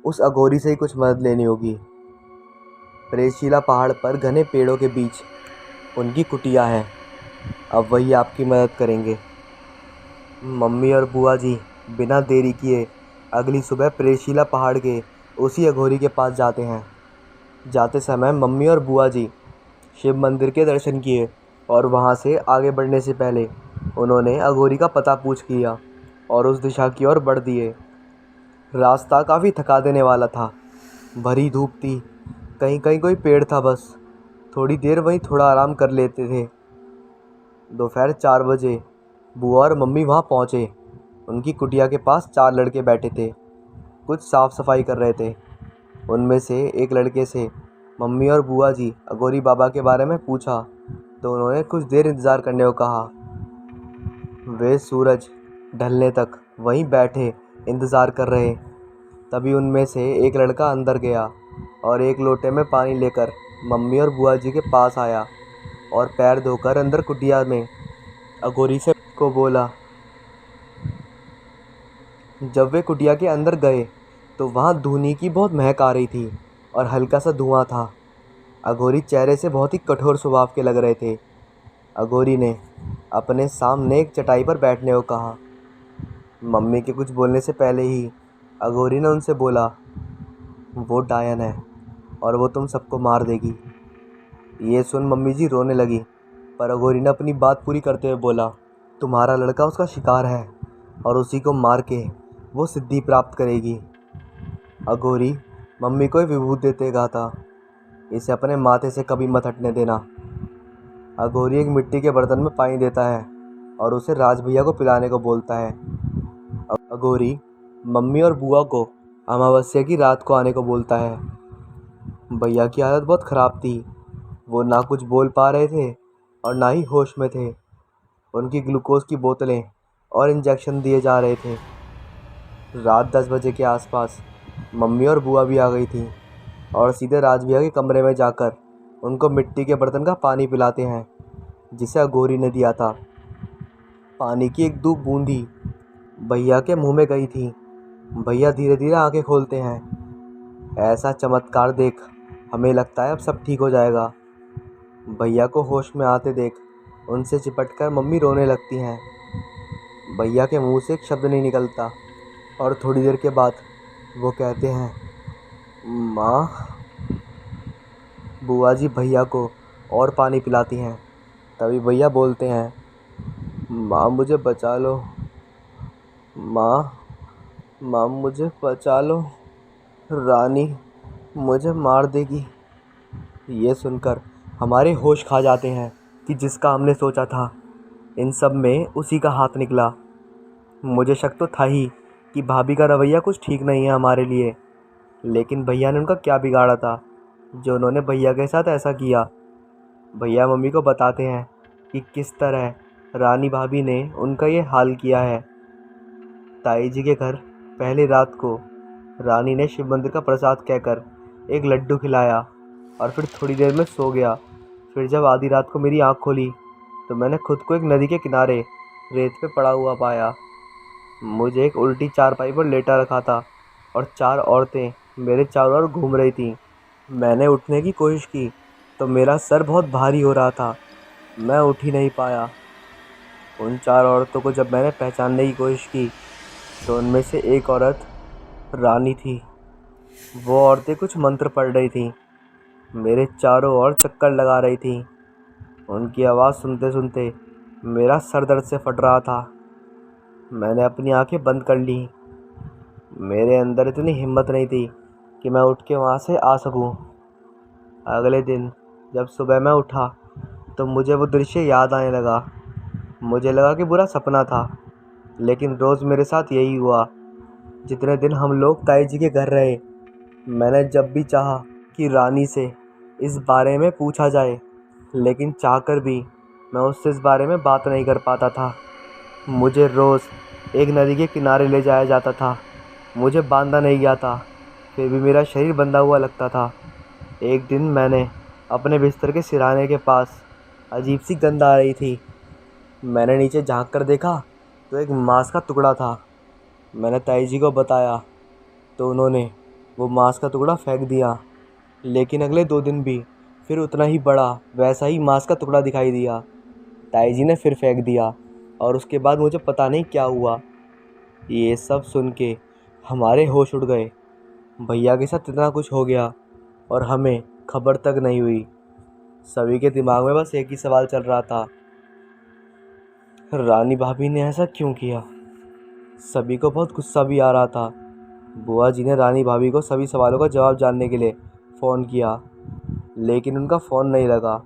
उस अघोरी से ही कुछ मदद लेनी होगी। प्रेतशिला पहाड़ पर घने पेड़ों के बीच उनकी कुटिया है, अब वही आपकी मदद करेंगे। मम्मी और बुआ जी बिना देरी किए अगली सुबह प्रेतशिला पहाड़ के उसी अघोरी के पास जाते हैं। जाते समय मम्मी और बुआ जी शिव मंदिर के दर्शन किए और वहाँ से आगे बढ़ने से पहले उन्होंने अघोरी का पता पूछ लिया और उस दिशा की ओर बढ़ दिए। रास्ता काफ़ी थका देने वाला था, भरी धूप थी, कहीं कहीं कोई पेड़ था, बस थोड़ी देर वहीं थोड़ा आराम कर लेते थे। दोपहर 4 बजे बुआ और मम्मी वहाँ पहुँचे। उनकी कुटिया के पास 4 लड़के बैठे थे, कुछ साफ़ सफाई कर रहे थे। उनमें से एक लड़के से मम्मी और बुआ जी अघोरी बाबा के बारे में पूछा तो उन्होंने कुछ देर इंतज़ार करने को कहा। वे सूरज ढलने तक वहीं बैठे इंतज़ार कर रहे। तभी उनमें से एक लड़का अंदर गया और एक लोटे में पानी लेकर मम्मी और बुआ जी के पास आया और पैर धोकर अंदर कुटिया में अघोरी से को बोला। जब वे कुटिया के अंदर गए तो वहाँ धूनी की बहुत महक आ रही थी और हल्का सा धुआं था। अघोरी चेहरे से बहुत ही कठोर स्वभाव के लग रहे थे। अघोरी ने अपने सामने एक चटाई पर बैठने को कहा। मम्मी के कुछ बोलने से पहले ही अघोरी ने उनसे बोला, वो डायन है और वो तुम सबको मार देगी। ये सुन मम्मी जी रोने लगी, पर अघोरी ने अपनी बात पूरी करते हुए बोला, तुम्हारा लड़का उसका शिकार है और उसी को मार के वो सिद्धि प्राप्त करेगी। अघोरी मम्मी को विभूत देते कहा था, इसे अपने माथे से कभी मत हटने देना। अघोरी एक मिट्टी के बर्तन में पानी देता है और उसे राज भैया को पिलाने को बोलता है। अघोरी मम्मी और बुआ को अमावस्या की रात को आने को बोलता है। भैया की हालत बहुत ख़राब थी, वो ना कुछ बोल पा रहे थे और ना ही होश में थे। उनकी ग्लूकोज की बोतलें और इंजेक्शन दिए जा रहे थे। रात 10 बजे के आसपास मम्मी और बुआ भी आ गई थी और सीधे राज भैया के कमरे में जाकर उनको मिट्टी के बर्तन का पानी पिलाते हैं जिसे अघोरी ने दिया था। पानी की एक दो बूंदी भैया के मुंह में गई थी। भैया धीरे धीरे आंखें खोलते हैं। ऐसा चमत्कार देख हमें लगता है अब सब ठीक हो जाएगा। भैया को होश में आते देख उनसे चिपटकर मम्मी रोने लगती हैं। भैया के मुंह से एक शब्द नहीं निकलता और थोड़ी देर के बाद वो कहते हैं, माँ। बुआ जी भैया को और पानी पिलाती हैं। तभी भैया बोलते हैं, माँ मुझे बचा लो, माँ, माँ मुझे बचा लो, रानी मुझे मार देगी। ये सुनकर हमारे होश खा जाते हैं कि जिसका हमने सोचा था इन सब में उसी का हाथ निकला। मुझे शक तो था ही कि भाभी का रवैया कुछ ठीक नहीं है हमारे लिए, लेकिन भैया ने उनका क्या बिगाड़ा था जो उन्होंने भैया के साथ ऐसा किया। भैया मम्मी को बताते हैं कि किस तरह रानी भाभी ने उनका ये हाल किया है। ताई जी के घर पहली रात को रानी ने शिव मंदिर का प्रसाद कहकर एक लड्डू खिलाया और फिर थोड़ी देर में सो गया। फिर जब आधी रात को मेरी आँख खोली तो मैंने खुद को एक नदी के किनारे रेत पे पड़ा हुआ पाया। मुझे एक उल्टी चारपाई पर लेटा रखा था और 4 औरतें मेरे चारों ओर घूम रही थीं। मैंने उठने की कोशिश की तो मेरा सर बहुत भारी हो रहा था। मैं उठ ही नहीं पाया। उन 4 औरतों को जब मैंने पहचानने की कोशिश की तो उनमें से एक औरत रानी थी। वो औरतें कुछ मंत्र पढ़ रही थीं, मेरे चारों ओर चक्कर लगा रही थीं। उनकी आवाज़ सुनते सुनते मेरा सर दर्द से फट रहा था। मैंने अपनी आंखें बंद कर लीं। मेरे अंदर इतनी हिम्मत नहीं थी कि मैं उठ के वहाँ से आ सकूं। अगले दिन जब सुबह मैं उठा तो मुझे वो दृश्य याद आने लगा। मुझे लगा कि बुरा सपना था, लेकिन रोज़ मेरे साथ यही हुआ। जितने दिन हम लोग ताई जी के घर रहे, मैंने जब भी चाहा कि रानी से इस बारे में पूछा जाए, लेकिन चाहकर भी मैं उससे इस बारे में बात नहीं कर पाता था। मुझे रोज़ एक नदी के किनारे ले जाया जाता था। मुझे बांधा नहीं गया था, फिर भी मेरा शरीर बंधा हुआ लगता था। एक दिन मैंने अपने बिस्तर के सिरहाने के पास अजीब सी गंध आ रही थी। मैंने नीचे झांक कर देखा तो एक मांस का टुकड़ा था। मैंने ताई जी को बताया तो उन्होंने वो मांस का टुकड़ा फेंक दिया, लेकिन अगले 2 दिन भी फिर उतना ही बड़ा वैसा ही मांस का टुकड़ा दिखाई दिया। ताई जी ने फिर फेंक दिया और उसके बाद मुझे पता नहीं क्या हुआ। ये सब सुन के हमारे होश उड़ गए। भैया के साथ इतना कुछ हो गया और हमें खबर तक नहीं हुई। सभी के दिमाग में बस एक ही सवाल चल रहा था, रानी भाभी ने ऐसा क्यों किया। सभी को बहुत गुस्सा भी आ रहा था। बुआ जी ने रानी भाभी को सभी सवालों का जवाब जानने के लिए फ़ोन किया, लेकिन उनका फ़ोन नहीं लगा।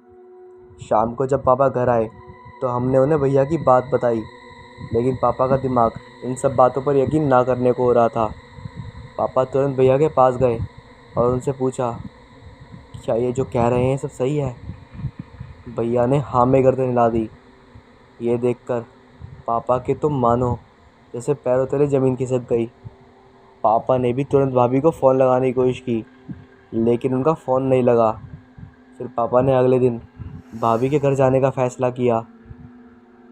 शाम को जब पापा घर आए तो हमने उन्हें भैया की बात बताई, लेकिन पापा का दिमाग इन सब बातों पर यकीन ना करने को हो रहा था। पापा तुरंत भैया के पास गए और उनसे पूछा, क्या ये जो कह रहे हैं सब सही है। भैया ने हाँ में गर्दन हिला दी। ये देखकर पापा के तो मानो जैसे पैरों तले ज़मीन खिसक गई। पापा ने भी तुरंत भाभी को फ़ोन लगाने की कोशिश की, लेकिन उनका फ़ोन नहीं लगा। फिर पापा ने अगले दिन भाभी के घर जाने का फ़ैसला किया।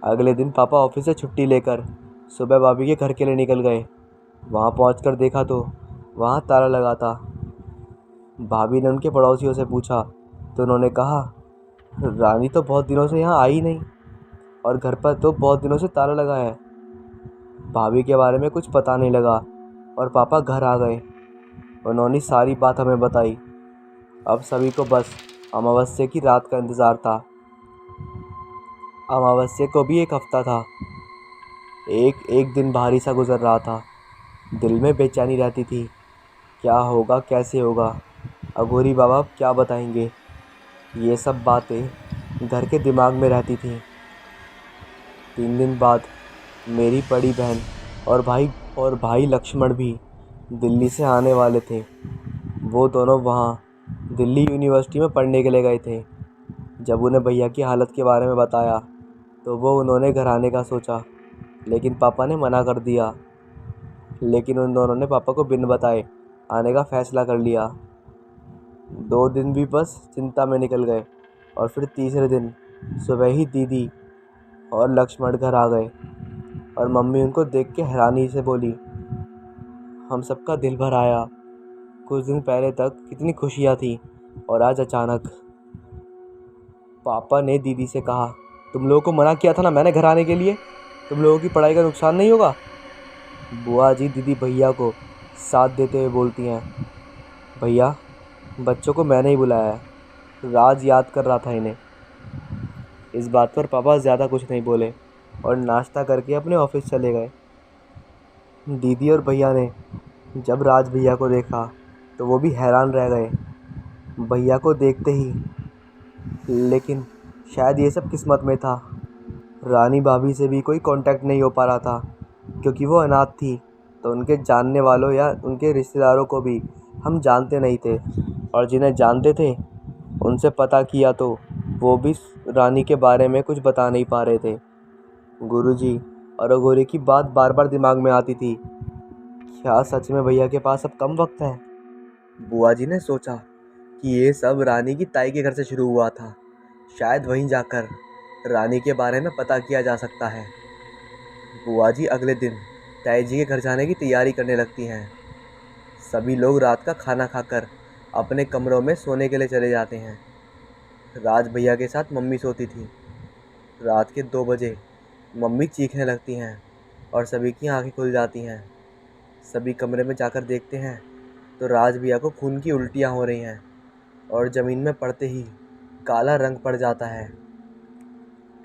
अगले दिन पापा ऑफिस से छुट्टी लेकर सुबह भाभी के घर के लिए निकल गए। वहाँ पहुँचकर देखा तो वहाँ ताला लगा था। भाभी ने उनके पड़ोसियों से पूछा तो उन्होंने कहा, रानी तो बहुत दिनों से यहाँ आई नहीं और घर पर तो बहुत दिनों से ताला लगा है। भाभी के बारे में कुछ पता नहीं लगा और पापा घर आ गए। उन्होंने सारी बात हमें बताई। अब सभी को बस अमावस्या की रात का इंतज़ार था। अमावस्या को भी एक हफ्ता था। एक एक दिन भारी सा गुजर रहा था। दिल में बेचैनी रहती थी, क्या होगा कैसे होगा, अघोरी बाबा अब क्या बताएंगे। ये सब बातें घर के दिमाग में रहती थीं। 3 दिन बाद मेरी बड़ी बहन और भाई लक्ष्मण भी दिल्ली से आने वाले थे। वो दोनों वहाँ दिल्ली यूनिवर्सिटी में पढ़ने के लिए गए थे। जब उन्हें भैया की हालत के बारे में बताया तो उन्होंने घर आने का सोचा, लेकिन पापा ने मना कर दिया। लेकिन उन दोनों ने पापा को बिन बताए आने का फ़ैसला कर लिया। 2 दिन भी बस चिंता में निकल गए और फिर तीसरे दिन सुबह ही दीदी और लक्ष्मण घर आ गए। और मम्मी उनको देख के हैरानी से बोली, हम सबका दिल भर आया। कुछ दिन पहले तक कितनी खुशियाँ थी और आज अचानक। पापा ने दीदी से कहा, तुम लोगों को मना किया था ना मैंने घर आने के लिए, तुम लोगों की पढ़ाई का नुकसान नहीं होगा। बुआ जी दीदी भैया को साथ देते हुए बोलती हैं, भैया बच्चों को मैंने ही बुलाया है, राज याद कर रहा था इन्हें। इस बात पर पापा ज़्यादा कुछ नहीं बोले और नाश्ता करके अपने ऑफिस चले गए। दीदी और भैया ने जब राज भैया को देखा तो वो भी हैरान रह गए भैया को देखते ही। लेकिन शायद ये सब किस्मत में था। रानी भाभी से भी कोई कांटेक्ट नहीं हो पा रहा था क्योंकि वो अनाथ थी, तो उनके जानने वालों या उनके रिश्तेदारों को भी हम जानते नहीं थे, और जिन्हें जानते थे उनसे पता किया तो वो भी रानी के बारे में कुछ बता नहीं पा रहे थे। गुरुजी और अघोरी की बात बार बार दिमाग में आती थी, क्या सच में भैया के पास अब कम वक्त है। बुआ जी ने सोचा कि ये सब रानी की ताई के घर से शुरू हुआ था, शायद वहीं जाकर रानी के बारे में पता किया जा सकता है। बुआ जी अगले दिन ताई जी के घर जाने की तैयारी करने लगती हैं। सभी लोग रात का खाना खाकर अपने कमरों में सोने के लिए चले जाते हैं। राज भैया के साथ मम्मी सोती थी। रात के 2 बजे मम्मी चीखने लगती हैं और सभी की आंखें खुल जाती हैं। सभी कमरे में जाकर देखते हैं तो राज भैया को खून की उल्टियाँ हो रही हैं और ज़मीन में पड़ते ही काला रंग पड़ जाता है।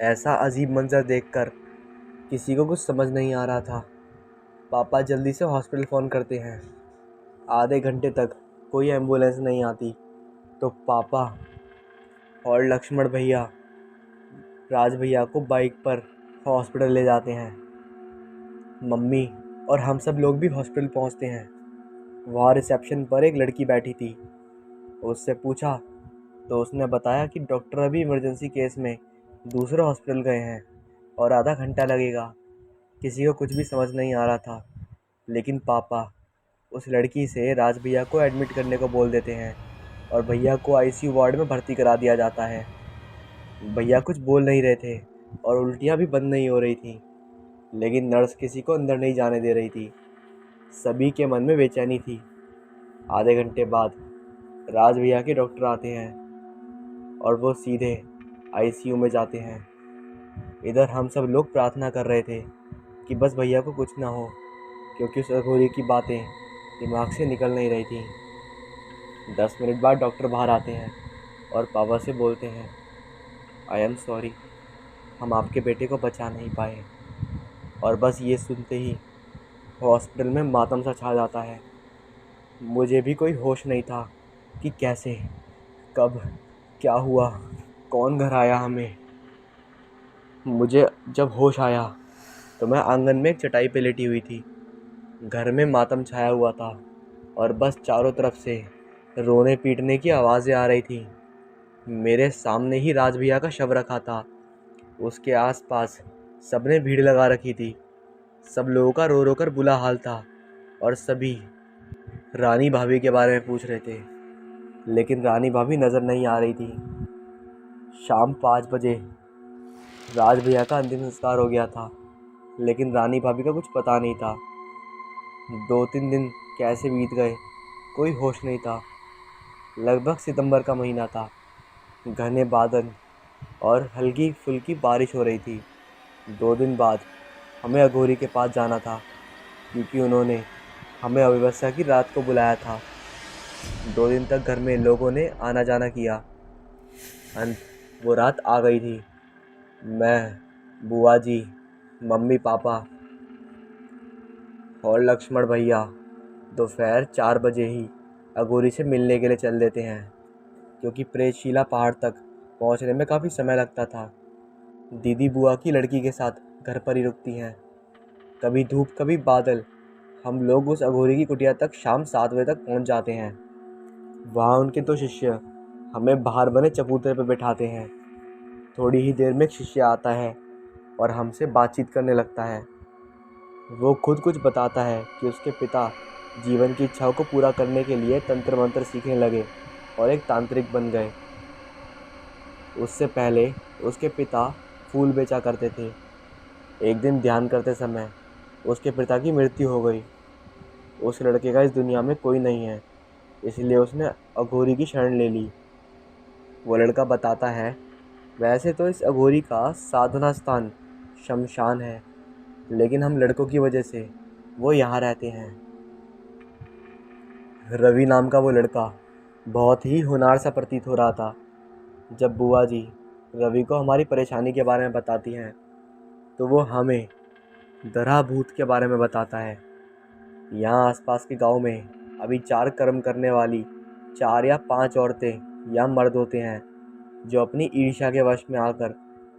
ऐसा अजीब मंजर देखकर किसी को कुछ समझ नहीं आ रहा था। पापा जल्दी से हॉस्पिटल फ़ोन करते हैं। आधे घंटे तक कोई एम्बुलेंस नहीं आती तो पापा और लक्ष्मण भैया राज भैया को बाइक पर हॉस्पिटल ले जाते हैं। मम्मी और हम सब लोग भी हॉस्पिटल पहुंचते हैं। वहाँ रिसेप्शन पर एक लड़की बैठी थी। उससे पूछा तो उसने बताया कि डॉक्टर अभी इमरजेंसी केस में दूसरे हॉस्पिटल गए हैं और आधा घंटा लगेगा। किसी को कुछ भी समझ नहीं आ रहा था, लेकिन पापा उस लड़की से राज भैया को एडमिट करने को बोल देते हैं और भैया को आईसीयू वार्ड में भर्ती करा दिया जाता है। भैया कुछ बोल नहीं रहे थे और उल्टियाँ भी बंद नहीं हो रही थी, लेकिन नर्स किसी को अंदर नहीं जाने दे रही थी। सभी के मन में बेचैनी थी। आधे घंटे बाद राज भैया के डॉक्टर आते हैं और वो सीधे आईसीयू में जाते हैं। इधर हम सब लोग प्रार्थना कर रहे थे कि बस भैया को कुछ ना हो, क्योंकि उस अघोरी की बातें दिमाग से निकल नहीं रही थी। 10 मिनट बाद डॉक्टर बाहर आते हैं और पापा से बोलते हैं, आई एम सॉरी, हम आपके बेटे को बचा नहीं पाए। और बस ये सुनते ही हॉस्पिटल में मातम सा छा जाता है। मुझे भी कोई होश नहीं था कि कैसे, कब, क्या हुआ, कौन घर आया हमें। मुझे जब होश आया तो मैं आंगन में एक चटाई पे लेटी हुई थी। घर में मातम छाया हुआ था और बस चारों तरफ से रोने पीटने की आवाज़ें आ रही थी। मेरे सामने ही राज भैया का शव रखा था। उसके आसपास सबने भीड़ लगा रखी थी। सब लोगों का रो रो कर बुरा हाल था और सभी रानी भाभी के बारे में पूछ रहे थे, लेकिन रानी भाभी नज़र नहीं आ रही थी। शाम 5 बजे राज भैया का अंतिम संस्कार हो गया था, लेकिन रानी भाभी का कुछ पता नहीं था। 2-3 दिन कैसे बीत गए कोई होश नहीं था। लगभग सितंबर का महीना था। घने बादल और हल्की फुल्की बारिश हो रही थी। 2 दिन बाद हमें अघोरी के पास जाना था, क्योंकि उन्होंने हमें अमावस्या की रात को बुलाया था। 2 दिन तक घर में लोगों ने आना जाना किया। वो रात आ गई थी। मैं, बुआ जी, मम्मी पापा और लक्ष्मण भैया दोपहर 4 बजे ही अघोरी से मिलने के लिए चल देते हैं, क्योंकि प्रेतशिला पहाड़ तक पहुंचने में काफ़ी समय लगता था। दीदी बुआ की लड़की के साथ घर पर ही रुकती हैं। कभी धूप कभी बादल, हम लोग उस अघोरी की कुटिया तक शाम 7 बजे तक पहुंच जाते हैं। वहाँ उनके 2 शिष्य हमें बाहर बने चबूतरे पर बैठाते हैं। थोड़ी ही देर में एक शिष्य आता है और हमसे बातचीत करने लगता है। वो खुद कुछ बताता है कि उसके पिता जीवन की इच्छाओं को पूरा करने के लिए तंत्र मंत्र सीखने लगे और एक तांत्रिक बन गए। उससे पहले उसके पिता फूल बेचा करते थे। एक दिन ध्यान करते समय उसके पिता की मृत्यु हो गई। उस लड़के का इस दुनिया में कोई नहीं है, इसलिए उसने अघोरी की शरण ले ली। वो लड़का बताता है, वैसे तो इस अघोरी का साधना स्थान शमशान है, लेकिन हम लड़कों की वजह से वो यहाँ रहते हैं। रवि नाम का वो लड़का बहुत ही होनहार सा प्रतीत हो रहा था। जब बुआ जी रवि को हमारी परेशानी के बारे में बताती हैं तो वो हमें दरहा भूत के बारे में बताता है। यहाँ आसपास के गांव में अभी 4 कर्म करने वाली 4 या 5 औरतें या मर्द होते हैं जो अपनी ईर्ष्या के वश में आकर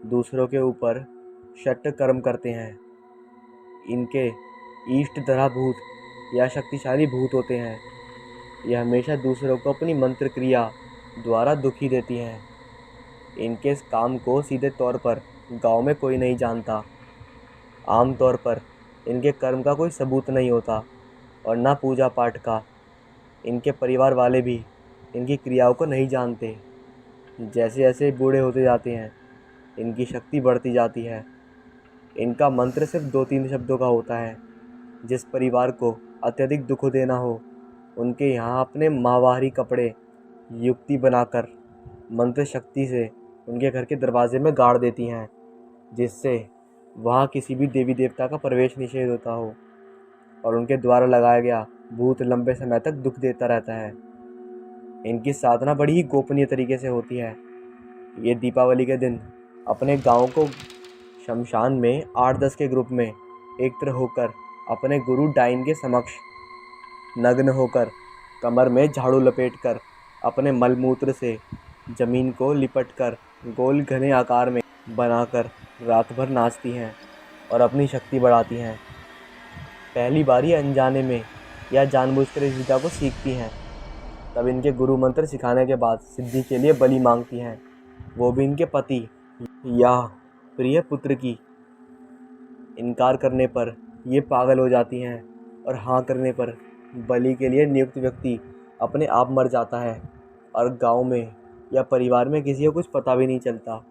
दूसरों के ऊपर शट कर्म करते हैं। इनके इष्ट दरहा भूत या शक्तिशाली भूत होते हैं। ये हमेशा दूसरों को अपनी मंत्र क्रिया द्वारा दुखी देती हैं। इनके इस काम को सीधे तौर पर गांव में कोई नहीं जानता। आम तौर पर इनके कर्म का कोई सबूत नहीं होता और ना पूजा पाठ का। इनके परिवार वाले भी इनकी क्रियाओं को नहीं जानते। जैसे जैसे बूढ़े होते जाते हैं इनकी शक्ति बढ़ती जाती है। इनका मंत्र सिर्फ 2-3 शब्दों का होता है। जिस परिवार को अत्यधिक दुख देना हो उनके यहाँ अपने माहवारी कपड़े युक्ति बनाकर मंत्र शक्ति से उनके घर के दरवाजे में गाड़ देती हैं, जिससे वहाँ किसी भी देवी देवता का प्रवेश निषेध होता हो और उनके द्वारा लगाया गया भूत लंबे समय तक दुख देता रहता है। इनकी साधना बड़ी ही गोपनीय तरीके से होती है। ये दीपावली के दिन अपने गांव को शमशान में 8-10 के ग्रुप में एकत्र होकर अपने गुरु डाइन के समक्ष नग्न होकर कमर में झाड़ू लपेटकर अपने मलमूत्र से जमीन को लिपटकर गोल घने आकार में बनाकर रात भर नाचती हैं और अपनी शक्ति बढ़ाती हैं। पहली बारी अनजाने में या जानबूझकर इस विद्या को सीखती हैं। तब इनके गुरु मंत्र सिखाने के बाद सिद्धि के लिए बलि मांगती हैं, वो भी इनके पति या प्रिय पुत्र की। इनकार करने पर ये पागल हो जाती हैं और हाँ करने पर बलि के लिए नियुक्त व्यक्ति अपने आप मर जाता है और गांव में या परिवार में किसी को कुछ पता भी नहीं चलता।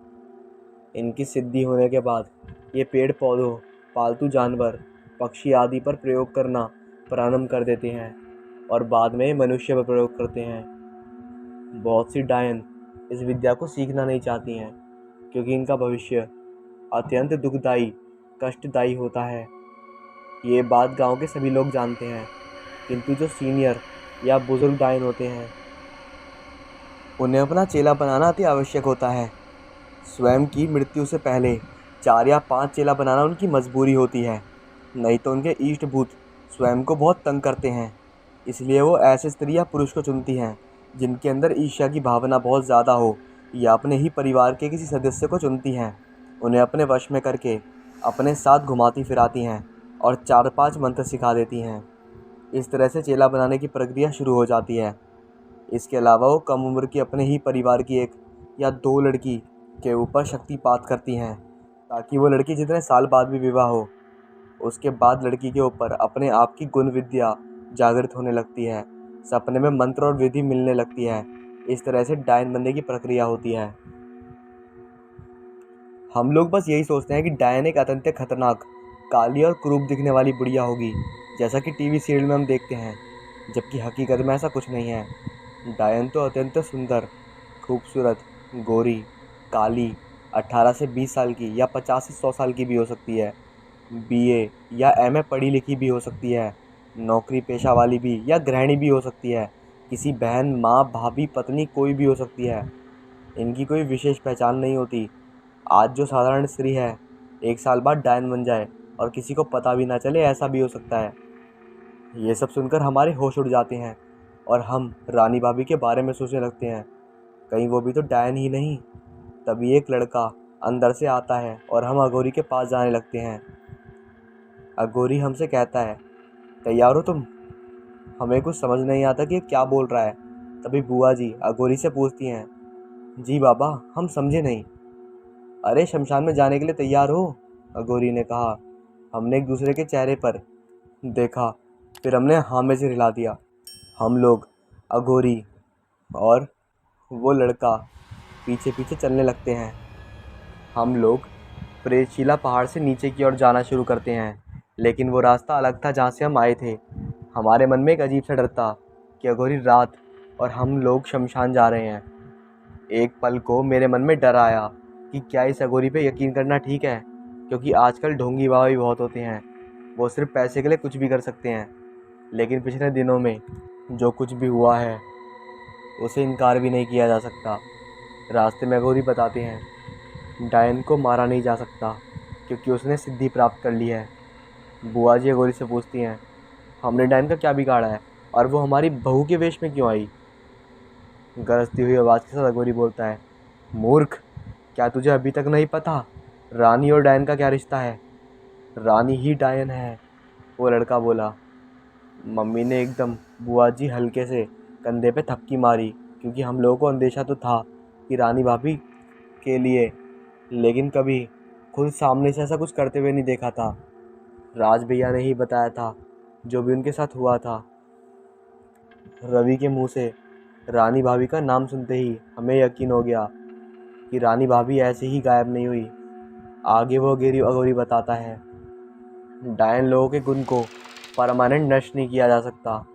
इनकी सिद्धि होने के बाद ये पेड़ पौधों, पालतू जानवर, पक्षी आदि पर प्रयोग करना प्रारंभ कर देते हैं और बाद में मनुष्य पर प्रयोग करते हैं। बहुत सी डायन इस विद्या को सीखना नहीं चाहती हैं क्योंकि इनका भविष्य अत्यंत दुखदायी, कष्टदायी होता है। ये बात गांव के सभी लोग जानते हैं, किंतु जो सीनियर या बुजुर्ग डायन होते हैं उन्हें अपना चेला बनाना अति आवश्यक होता है। स्वयं की मृत्यु से पहले 4 या 5 चेला बनाना उनकी मजबूरी होती है, नहीं तो उनके इष्ट भूत स्वयं को बहुत तंग करते हैं। इसलिए वो ऐसे स्त्री या पुरुष को चुनती हैं जिनके अंदर ईर्ष्या की भावना बहुत ज़्यादा हो, या अपने ही परिवार के किसी सदस्य को चुनती हैं। उन्हें अपने वश में करके अपने साथ घुमाती फिराती हैं और 4-5 मंत्र सिखा देती हैं। इस तरह से चेला बनाने की प्रक्रिया शुरू हो जाती है। इसके अलावा वो कम उम्र की अपने ही परिवार की 1 या 2 लड़की के ऊपर शक्तिपात करती हैं ताकि वो लड़की जितने साल बाद भी विवाह हो, उसके बाद लड़की के ऊपर अपने आप की गुण विद्या जागृत होने लगती है, सपने में मंत्र और विधि मिलने लगती है। इस तरह से डायन बनने की प्रक्रिया होती है। हम लोग बस यही सोचते हैं कि डायन एक अत्यंत खतरनाक, काली और क्रूप दिखने वाली बुढ़िया होगी, जैसा कि टीवी सीरियल में हम देखते हैं, जबकि हकीकत में ऐसा कुछ नहीं है। डायन तो अत्यंत सुंदर, खूबसूरत, गोरी, काली, 18 से 20 साल की या 50 से 100 साल की भी हो सकती है। बीए या एमए पढ़ी लिखी भी हो सकती है, नौकरी पेशा वाली भी या गृहिणी भी हो सकती है, किसी बहन, माँ, भाभी, पत्नी कोई भी हो सकती है। इनकी कोई विशेष पहचान नहीं होती। आज जो साधारण स्त्री है 1 साल बाद डायन बन जाए और किसी को पता भी ना चले, ऐसा भी हो सकता है। ये सब सुनकर हमारे होश उड़ जाते हैं और हम रानी भाभी के बारे में सोचने लगते हैं, कहीं वो भी तो डायन ही नहीं। तभी एक लड़का अंदर से आता है और हम अघोरी के पास जाने लगते हैं। अघोरी हमसे कहता है, तैयार हो तुम? हमें कुछ समझ नहीं आता कि ये क्या बोल रहा है। तभी बुआ जी अघोरी से पूछती हैं, जी बाबा, हम समझे नहीं। अरे शमशान में जाने के लिए तैयार हो? अघोरी ने कहा। हमने एक दूसरे के चेहरे पर देखा, फिर हमने हाँ में सिर हिला दिया। हम लोग, अघोरी और वो लड़का पीछे पीछे चलने लगते हैं। हम लोग प्रेतशिला पहाड़ से नीचे की ओर जाना शुरू करते हैं, लेकिन वो रास्ता अलग था जहाँ से हम आए थे। हमारे मन में एक अजीब सा डर था कि अघोरी रात और हम लोग शमशान जा रहे हैं। एक पल को मेरे मन में डर आया कि क्या इस अघोरी पे यकीन करना ठीक है, क्योंकि आजकल ढोंगी बाबा भी बहुत होते हैं। वो सिर्फ पैसे के लिए कुछ भी कर सकते हैं। लेकिन पिछले दिनों में जो कुछ भी हुआ है उसे इनकार भी नहीं किया जा सकता। रास्ते में अघोरी बताते हैं डायन को मारा नहीं जा सकता क्योंकि उसने सिद्धि प्राप्त कर ली है। बुआ जी अघोरी से पूछती हैं, हमने डायन का क्या बिगाड़ा है और वो हमारी बहू के वेश में क्यों आई? गरजती हुई आवाज़ के साथ अघोरी बोलता है, मूर्ख, क्या तुझे अभी तक नहीं पता रानी और डायन का क्या रिश्ता है? रानी ही डायन है, वो लड़का बोला। मम्मी ने एकदम बुआ जी हल्के से कंधे पे थपकी मारी, क्योंकि हम लोगों को अंदेशा तो था कि रानी भाभी के लिए, लेकिन कभी खुद सामने से ऐसा कुछ करते हुए नहीं देखा था। राज भैया ने ही बताया था जो भी उनके साथ हुआ था। रवि के मुंह से रानी भाभी का नाम सुनते ही हमें यकीन हो गया कि रानी भाभी ऐसे ही गायब नहीं हुई। आगे वो अघोरी बताता है, डायन लोगों के गुण को परमानेंट नष्ट नहीं किया जा सकता।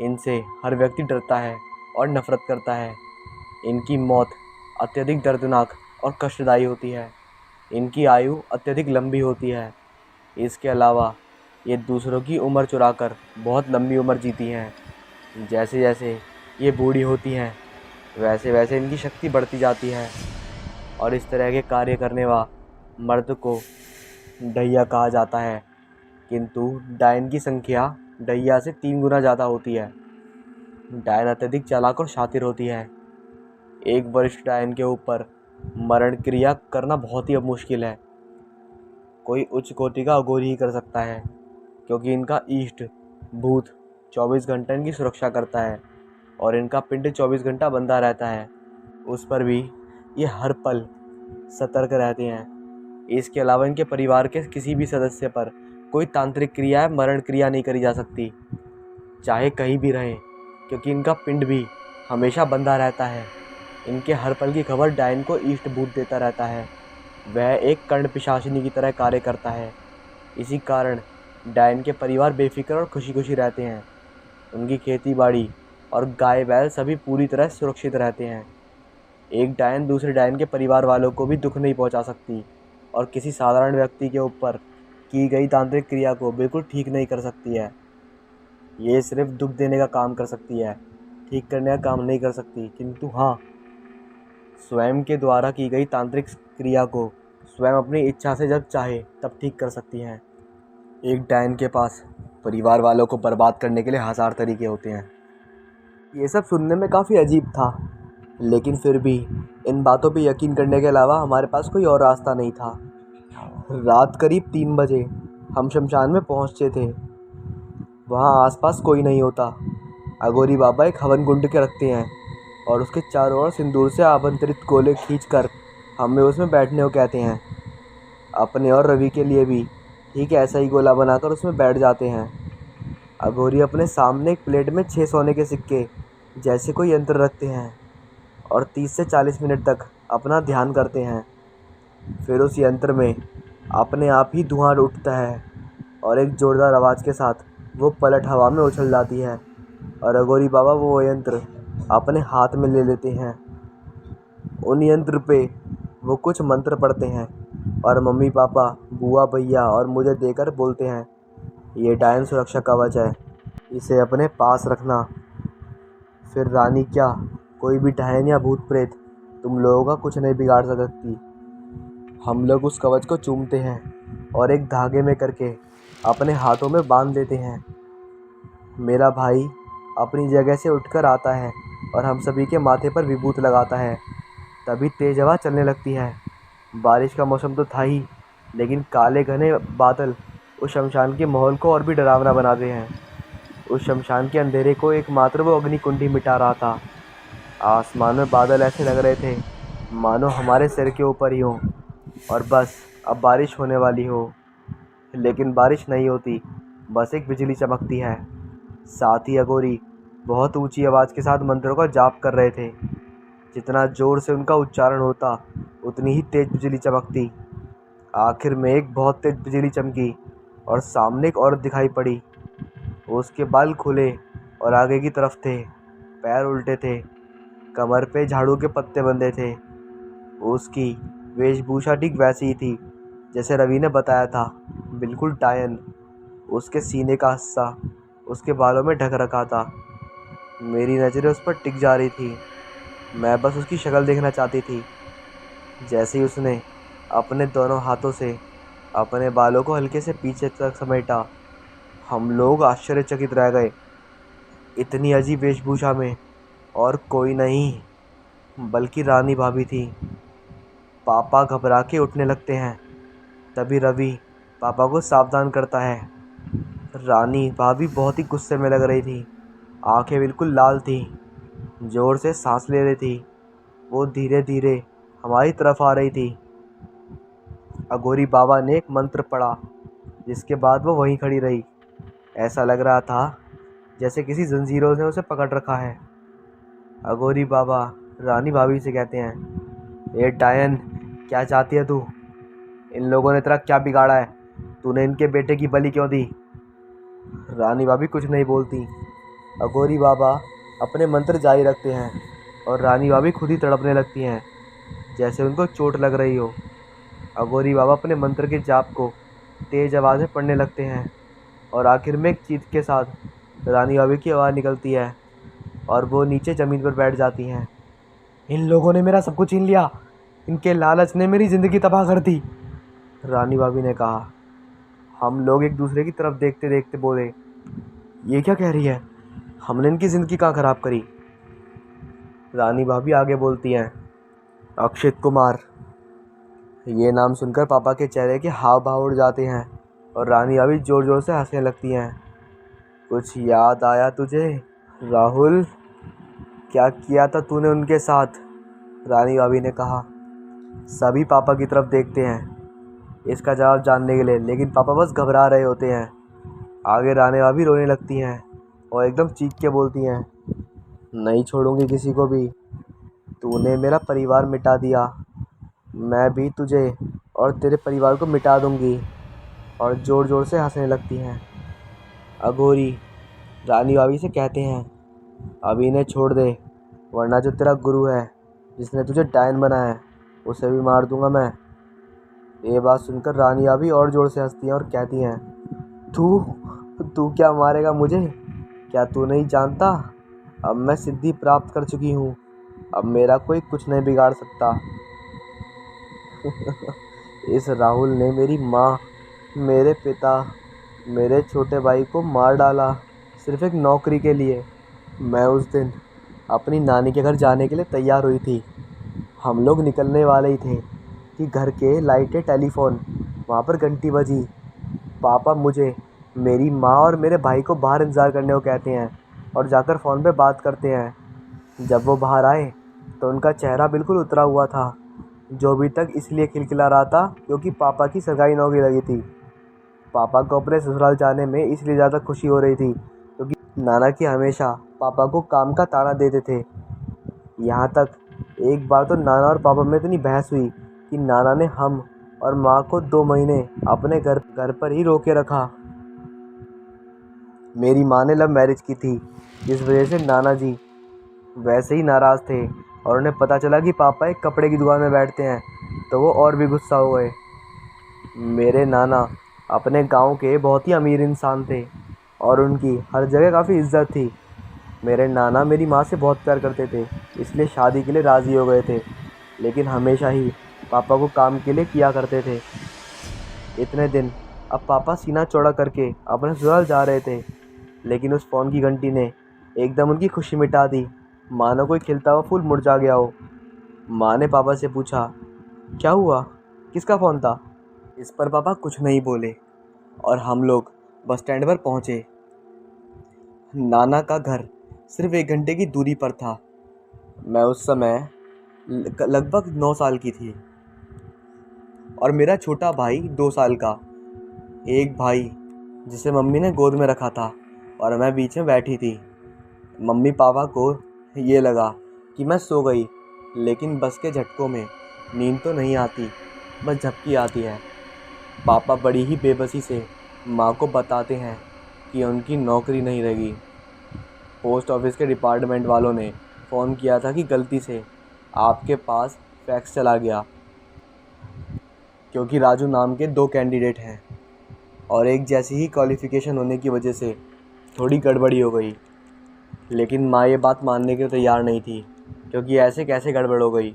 इनसे हर व्यक्ति डरता है और नफरत करता है। इनकी मौत अत्यधिक दर्दनाक और कष्टदायी होती है। इनकी आयु अत्यधिक लंबी होती है। इसके अलावा ये दूसरों की उम्र चुराकर बहुत लंबी उम्र जीती हैं। जैसे जैसे ये बूढ़ी होती हैं वैसे वैसे इनकी शक्ति बढ़ती जाती है और इस तरह के कार्य करने वाला मर्द को डैया कहा जाता है। किंतु डायन की संख्या डैया से 3 गुना ज़्यादा होती है। डायन अत्यधिक चालाक और शातिर होती है। एक वरिष्ठ डायन के ऊपर मरण क्रिया करना बहुत ही मुश्किल है। कोई उच्च कोटि का अघोरी ही कर सकता है, क्योंकि इनका इष्ट भूत 24 घंटे इनकी सुरक्षा करता है और इनका पिंड 24 घंटा बंधा रहता है। उस पर भी ये हर पल सतर्क रहते हैं। इसके अलावा इनके परिवार के किसी भी सदस्य पर कोई तांत्रिक क्रिया या मरण क्रिया नहीं करी जा सकती, चाहे कहीं भी रहें, क्योंकि इनका पिंड भी हमेशा बंधा रहता है। इनके हर पल की खबर डायन को इष्ट भूत देता रहता है। वह एक कर्ण पिशाचिनी की तरह कार्य करता है। इसी कारण डायन के परिवार बेफिक्र और खुशी खुशी रहते हैं। उनकी खेती बाड़ी और गाय बैल सभी पूरी तरह सुरक्षित रहते हैं। एक डायन दूसरे डायन के परिवार वालों को भी दुख नहीं पहुंचा सकती और किसी साधारण व्यक्ति के ऊपर की गई तांत्रिक क्रिया को बिल्कुल ठीक नहीं कर सकती है। ये सिर्फ दुख देने का काम कर सकती है, ठीक करने का काम नहीं कर सकती। किंतु हाँ, स्वयं के द्वारा की गई तांत्रिक क्रिया को स्वयं अपनी इच्छा से जब चाहे तब ठीक कर सकती हैं। एक डायन के पास परिवार वालों को बर्बाद करने के लिए 1000 तरीके होते हैं। ये सब सुनने में काफ़ी अजीब था, लेकिन फिर भी इन बातों पे यकीन करने के अलावा हमारे पास कोई और रास्ता नहीं था। रात करीब 3 बजे हम शमशान में पहुंचे थे। वहाँ आसपास कोई नहीं होता। अघोरी बाबा एक हवन कुंड के रखते हैं और उसके चारों ओर सिंदूर से आबंत्रित गोले खींचकर हमें उसमें बैठने को कहते हैं। अपने और रवि के लिए भी ठीक ऐसा ही गोला बनाकर उसमें बैठ जाते हैं। अघोरी अपने सामने एक प्लेट में 6 सोने के सिक्के जैसे कोई यंत्र रखते हैं और 30 से 40 मिनट तक अपना ध्यान करते हैं। फिर उस यंत्र में अपने आप ही धुआं उठता है और एक जोरदार आवाज़ के साथ वो पलट हवा में उछल जाती है और अघोरी बाबा वो यंत्र अपने हाथ में ले लेते हैं। उन यंत्र पे वो कुछ मंत्र पढ़ते हैं और मम्मी पापा, बुआ भैया और मुझे देकर बोलते हैं, ये डायन सुरक्षा कवच है, इसे अपने पास रखना। फिर रानी क्या, कोई भी डायन या भूत प्रेत तुम लोगों का कुछ नहीं बिगाड़ सकती। हम लोग उस कवच को चूमते हैं और एक धागे में करके अपने हाथों में बांध देते हैं। मेरा भाई अपनी जगह से उठकर आता है और हम सभी के माथे पर विभूत लगाता है। तभी तेज हवा चलने लगती है। बारिश का मौसम तो था ही, लेकिन काले घने बादल उस शमशान के माहौल को और भी डरावना बनाते हैं। उस शमशान के अंधेरे को एकमात्र वो अग्नि कुंडी मिटा रहा था। आसमान में बादल ऐसे लग रहे थे मानो हमारे सिर के ऊपर ही हो और बस अब बारिश होने वाली हो। लेकिन बारिश नहीं होती, बस एक बिजली चमकती है। साथ ही अघोरी बहुत ऊंची आवाज़ के साथ मंत्रों का जाप कर रहे थे। जितना ज़ोर से उनका उच्चारण होता उतनी ही तेज बिजली चमकती। आखिर में एक बहुत तेज बिजली चमकी और सामने एक औरत दिखाई पड़ी। उसके बाल खुले और आगे की तरफ थे, पैर उल्टे थे, कमर पे झाड़ू के पत्ते बंधे थे। उसकी वेशभूषा ठीक वैसी ही थी जैसे रवि ने बताया था, बिल्कुल डायन। उसके सीने का हिस्सा उसके बालों में ढक रखा था। मेरी नज़रें उस पर टिक जा रही थी। मैं बस उसकी शक्ल देखना चाहती थी। जैसे ही उसने अपने दोनों हाथों से अपने बालों को हल्के से पीछे तक समेटा, हम लोग आश्चर्यचकित रह गए। इतनी अजीब वेशभूषा में और कोई नहीं बल्कि रानी भाभी थी। पापा घबरा के उठने लगते हैं। तभी रवि पापा को सावधान करता है। रानी भाभी बहुत ही गुस्से में लग रही थी। आंखें बिल्कुल लाल थी, जोर से सांस ले रही थी। वो धीरे धीरे हमारी तरफ आ रही थी। अघोरी बाबा ने एक मंत्र पढ़ा, जिसके बाद वो वहीं खड़ी रही। ऐसा लग रहा था जैसे किसी जंजीरों ने उसे पकड़ रखा है। अघोरी बाबा रानी भाभी से कहते हैं, ए डायन, क्या चाहती है तू? इन लोगों ने तेरा क्या बिगाड़ा है? तूने इनके बेटे की बलि क्यों दी? रानी भाभी कुछ नहीं बोलती। अघोरी बाबा अपने मंत्र जारी रखते हैं और रानी भाभी खुद ही तड़पने लगती हैं, जैसे उनको चोट लग रही हो। अघोरी बाबा अपने मंत्र के जाप को तेज आवाज़ में पढ़ने लगते हैं और आखिर में एक चीख के साथ रानी भाभी की आवाज़ निकलती है और वो नीचे ज़मीन पर बैठ जाती हैं। इन लोगों ने मेरा सब कुछ छीन लिया। इनके लालच ने मेरी ज़िंदगी तबाह कर दी, रानी भाभी ने कहा। हम लोग एक दूसरे की तरफ देखते देखते बोले, ये क्या कह रही है? हमने इनकी ज़िंदगी कहाँ ख़राब करी? रानी भाभी आगे बोलती हैं, अक्षित कुमार। ये नाम सुनकर पापा के चेहरे के हाव भाव उड़ जाते हैं और रानी भाभी ज़ोर ज़ोर से हंसने लगती हैं। कुछ याद आया तुझे, राहुल? क्या किया था तूने उनके साथ? रानी भाभी ने कहा। सभी पापा की तरफ देखते हैं इसका जवाब जानने के लिए, लेकिन पापा बस घबरा रहे होते हैं। आगे रानी भाभी रोने लगती हैं और एकदम चीख के बोलती हैं, नहीं छोड़ूंगी किसी को भी। तूने मेरा परिवार मिटा दिया, मैं भी तुझे और तेरे परिवार को मिटा दूंगी। और ज़ोर ज़ोर से हंसने लगती हैं। अघोरी रानी भाभी से कहते हैं, अभी इन्हें छोड़ दे, वरना जो तेरा गुरु है जिसने तुझे डायन बनाया है, उसे भी मार दूंगा मैं। ये बात सुनकर रानी भाभी और ज़ोर से हंसती हैं और कहती हैं, तू तू क्या मारेगा मुझे? क्या तू नहीं जानता? अब मैं सिद्धि प्राप्त कर चुकी हूँ। अब मेरा कोई कुछ नहीं बिगाड़ सकता। इस राहुल ने मेरी माँ, मेरे पिता, मेरे छोटे भाई को मार डाला, सिर्फ एक नौकरी के लिए। मैं उस दिन अपनी नानी के घर जाने के लिए तैयार हुई थी। हम लोग निकलने वाले ही थे कि घर के लाइटें टेलीफोन, वहाँ पर घंटी बजी। पापा मुझे, मेरी माँ और मेरे भाई को बाहर इंतज़ार करने को कहते हैं और जाकर फ़ोन पे बात करते हैं। जब वो बाहर आए तो उनका चेहरा बिल्कुल उतरा हुआ था, जो अभी तक इसलिए खिलखिला रहा था क्योंकि पापा की सरकारी नौकरी लगी थी। पापा को अपने ससुराल जाने में इसलिए ज़्यादा खुशी हो रही थी क्योंकि नाना की हमेशा पापा को काम का ताना देते थे। यहाँ तक एक बार तो नाना और पापा में इतनी बहस हुई कि नाना ने हम और माँ को 2 महीने अपने घर पर ही रोके रखा। मेरी माँ ने लव मैरिज की थी, जिस वजह से नाना जी वैसे ही नाराज़ थे और उन्हें पता चला कि पापा एक कपड़े की दुकान में बैठते हैं तो वो और भी गुस्सा हो गए। मेरे नाना अपने गांव के बहुत ही अमीर इंसान थे और उनकी हर जगह काफ़ी इज्जत थी। मेरे नाना मेरी माँ से बहुत प्यार करते थे, इसलिए शादी के लिए राज़ी हो गए थे, लेकिन हमेशा ही पापा को काम के लिए किया करते थे। इतने दिन अब पापा सीना चौड़ा करके अपने ससुराल जा रहे थे, लेकिन उस फ़ोन की घंटी ने एकदम उनकी खुशी मिटा दी, मानो कोई खिलता हुआ फूल मुरझा गया हो। माँ ने पापा से पूछा, क्या हुआ, किसका फ़ोन था? इस पर पापा कुछ नहीं बोले और हम लोग बस स्टैंड पर पहुँचे। नाना का घर सिर्फ 1 घंटे की दूरी पर था। मैं उस समय लगभग 9 साल की थी और मेरा छोटा भाई 2 साल का। एक भाई जिसे मम्मी ने गोद में रखा था और मैं बीच में बैठी थी। मम्मी पापा को ये लगा कि मैं सो गई, लेकिन बस के झटकों में नींद तो नहीं आती, बस झपकी आती है। पापा बड़ी ही बेबसी से माँ को बताते हैं कि उनकी नौकरी नहीं रहेगी। पोस्ट ऑफिस के डिपार्टमेंट वालों ने फ़ोन किया था कि गलती से आपके पास फैक्स चला गया, क्योंकि राजू नाम के 2 कैंडिडेट हैं और एक जैसी ही क्वालिफ़िकेशन होने की वजह से थोड़ी गड़बड़ी हो गई। लेकिन माँ ये बात मानने के लिए तैयार नहीं थी, क्योंकि ऐसे कैसे गड़बड़ हो गई।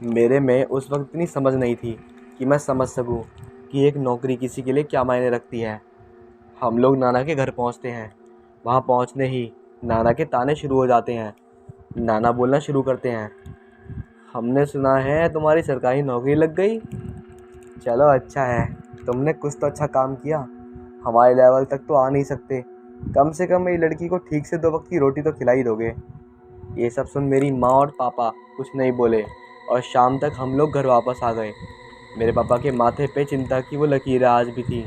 मेरे में उस वक्त इतनी समझ नहीं थी कि मैं समझ सकूं कि एक नौकरी किसी के लिए क्या मायने रखती है। हम लोग नाना के घर पहुंचते हैं। वहां पहुंचने ही नाना के ताने शुरू हो जाते हैं। नाना बोलना शुरू करते हैं, हमने सुना है तुम्हारी सरकारी नौकरी लग गई। चलो अच्छा है, तुमने कुछ तो अच्छा काम किया। हमारे लेवल तक तो आ नहीं सकते, कम से कम मेरी लड़की को ठीक से 2 वक्त की रोटी तो खिला ही दोगे। ये सब सुन मेरी माँ और पापा कुछ नहीं बोले और शाम तक हम लोग घर वापस आ गए। मेरे पापा के माथे पे चिंता की वो लकीरें आज भी थी,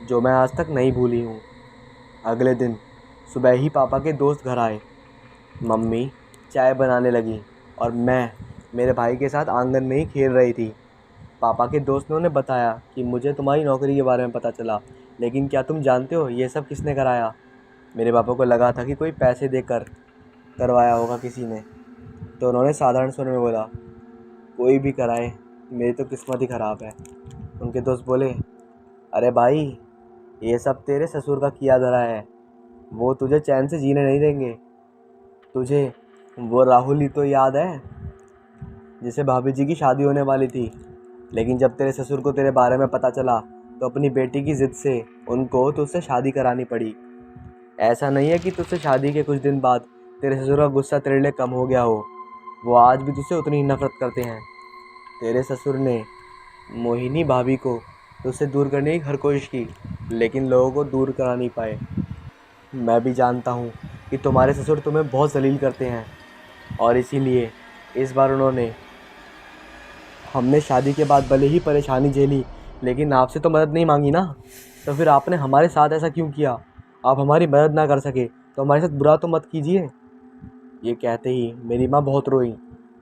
जो मैं आज तक नहीं भूली हूँ। अगले दिन सुबह ही पापा के दोस्त घर आए। मम्मी चाय बनाने लगी और मैं मेरे भाई के साथ आंगन में ही खेल रही थी। पापा के दोस्त ने उन्हें बताया कि मुझे तुम्हारी नौकरी के बारे में पता चला, लेकिन क्या तुम जानते हो ये सब किसने कराया? मेरे पापा को लगा था कि कोई पैसे देकर करवाया होगा किसी ने, तो उन्होंने साधारण स्वर में बोला, कोई भी कराए, मेरी तो किस्मत ही ख़राब है। उनके दोस्त बोले, अरे भाई, ये सब तेरे ससुर का किया धरा है, वो तुझे चैन से जीने नहीं देंगे। तुझे वो राहुल ही तो याद है जिसे भाभी जी की शादी होने वाली थी, लेकिन जब तेरे ससुर को तेरे बारे में पता चला तो अपनी बेटी की ज़िद से उनको तुझसे शादी करानी पड़ी। ऐसा नहीं है कि तुझसे शादी के कुछ दिन बाद तेरे ससुर का गुस्सा तेरे लिए कम हो गया हो, वो आज भी तुझसे उतनी ही नफरत करते हैं। तेरे ससुर ने मोहिनी भाभी को तुझसे दूर करने की हर कोशिश की, लेकिन लोगों को दूर करा नहीं पाए। मैं भी जानता हूँ कि तुम्हारे ससुर तुम्हें बहुत जलील करते हैं और इसीलिए इस बार उन्होंने, हमने शादी के बाद भले ही परेशानी झेली, लेकिन आपसे तो मदद नहीं मांगी ना, तो फिर आपने हमारे साथ ऐसा क्यों किया? आप हमारी मदद ना कर सके तो हमारे साथ बुरा तो मत कीजिए। ये कहते ही मेरी माँ बहुत रोई।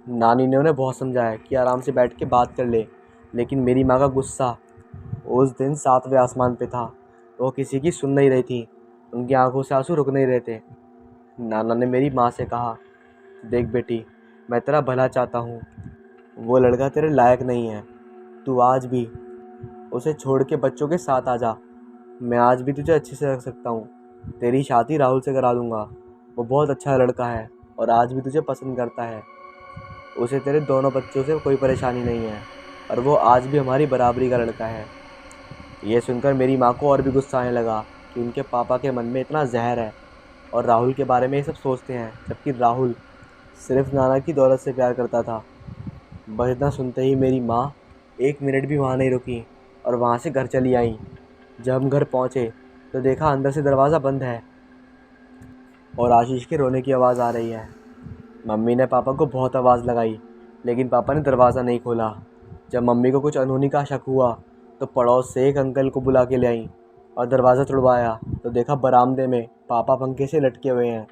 नानी ने उन्हें बहुत समझाया कि आराम से बैठ के बात कर ले, लेकिन मेरी माँ का गुस्सा उस दिन 7वें आसमान पे था। वो किसी की सुन नहीं रही थी, उनकी आंखों से आंसू रुक नहीं रहे थे। नाना ने मेरी माँ से कहा, देख बेटी, मैं तेरा भला चाहता हूँ, वो लड़का तेरे लायक नहीं है। तू आज भी उसे छोड़ के बच्चों के साथ आ जा। मैं आज भी तुझे अच्छे से रख सकता हूँ। तेरी शादी राहुल से करा दूँगा, वो बहुत अच्छा लड़का है और आज भी तुझे पसंद करता है। उसे तेरे दोनों बच्चों से कोई परेशानी नहीं है और वो आज भी हमारी बराबरी का लड़का है। ये सुनकर मेरी माँ को और भी गुस्सा आने लगा कि उनके पापा के मन में इतना जहर है और राहुल के बारे में ये सब सोचते हैं, जबकि राहुल सिर्फ नाना की दौलत से प्यार करता था। बस इतना सुनते ही मेरी माँ 1 मिनट भी वहाँ नहीं रुकी और वहाँ से घर चली आई। जब हम घर पहुँचे तो देखा अंदर से दरवाज़ा बंद है और आशीष के रोने की आवाज़ आ रही है। मम्मी ने पापा को बहुत आवाज़ लगाई, लेकिन पापा ने दरवाज़ा नहीं खोला। जब मम्मी को कुछ अनहोनी का शक हुआ तो पड़ोस से एक अंकल को बुला के ले आई और दरवाज़ा तुड़वाया तो देखा बरामदे में पापा पंखे से लटके हुए हैं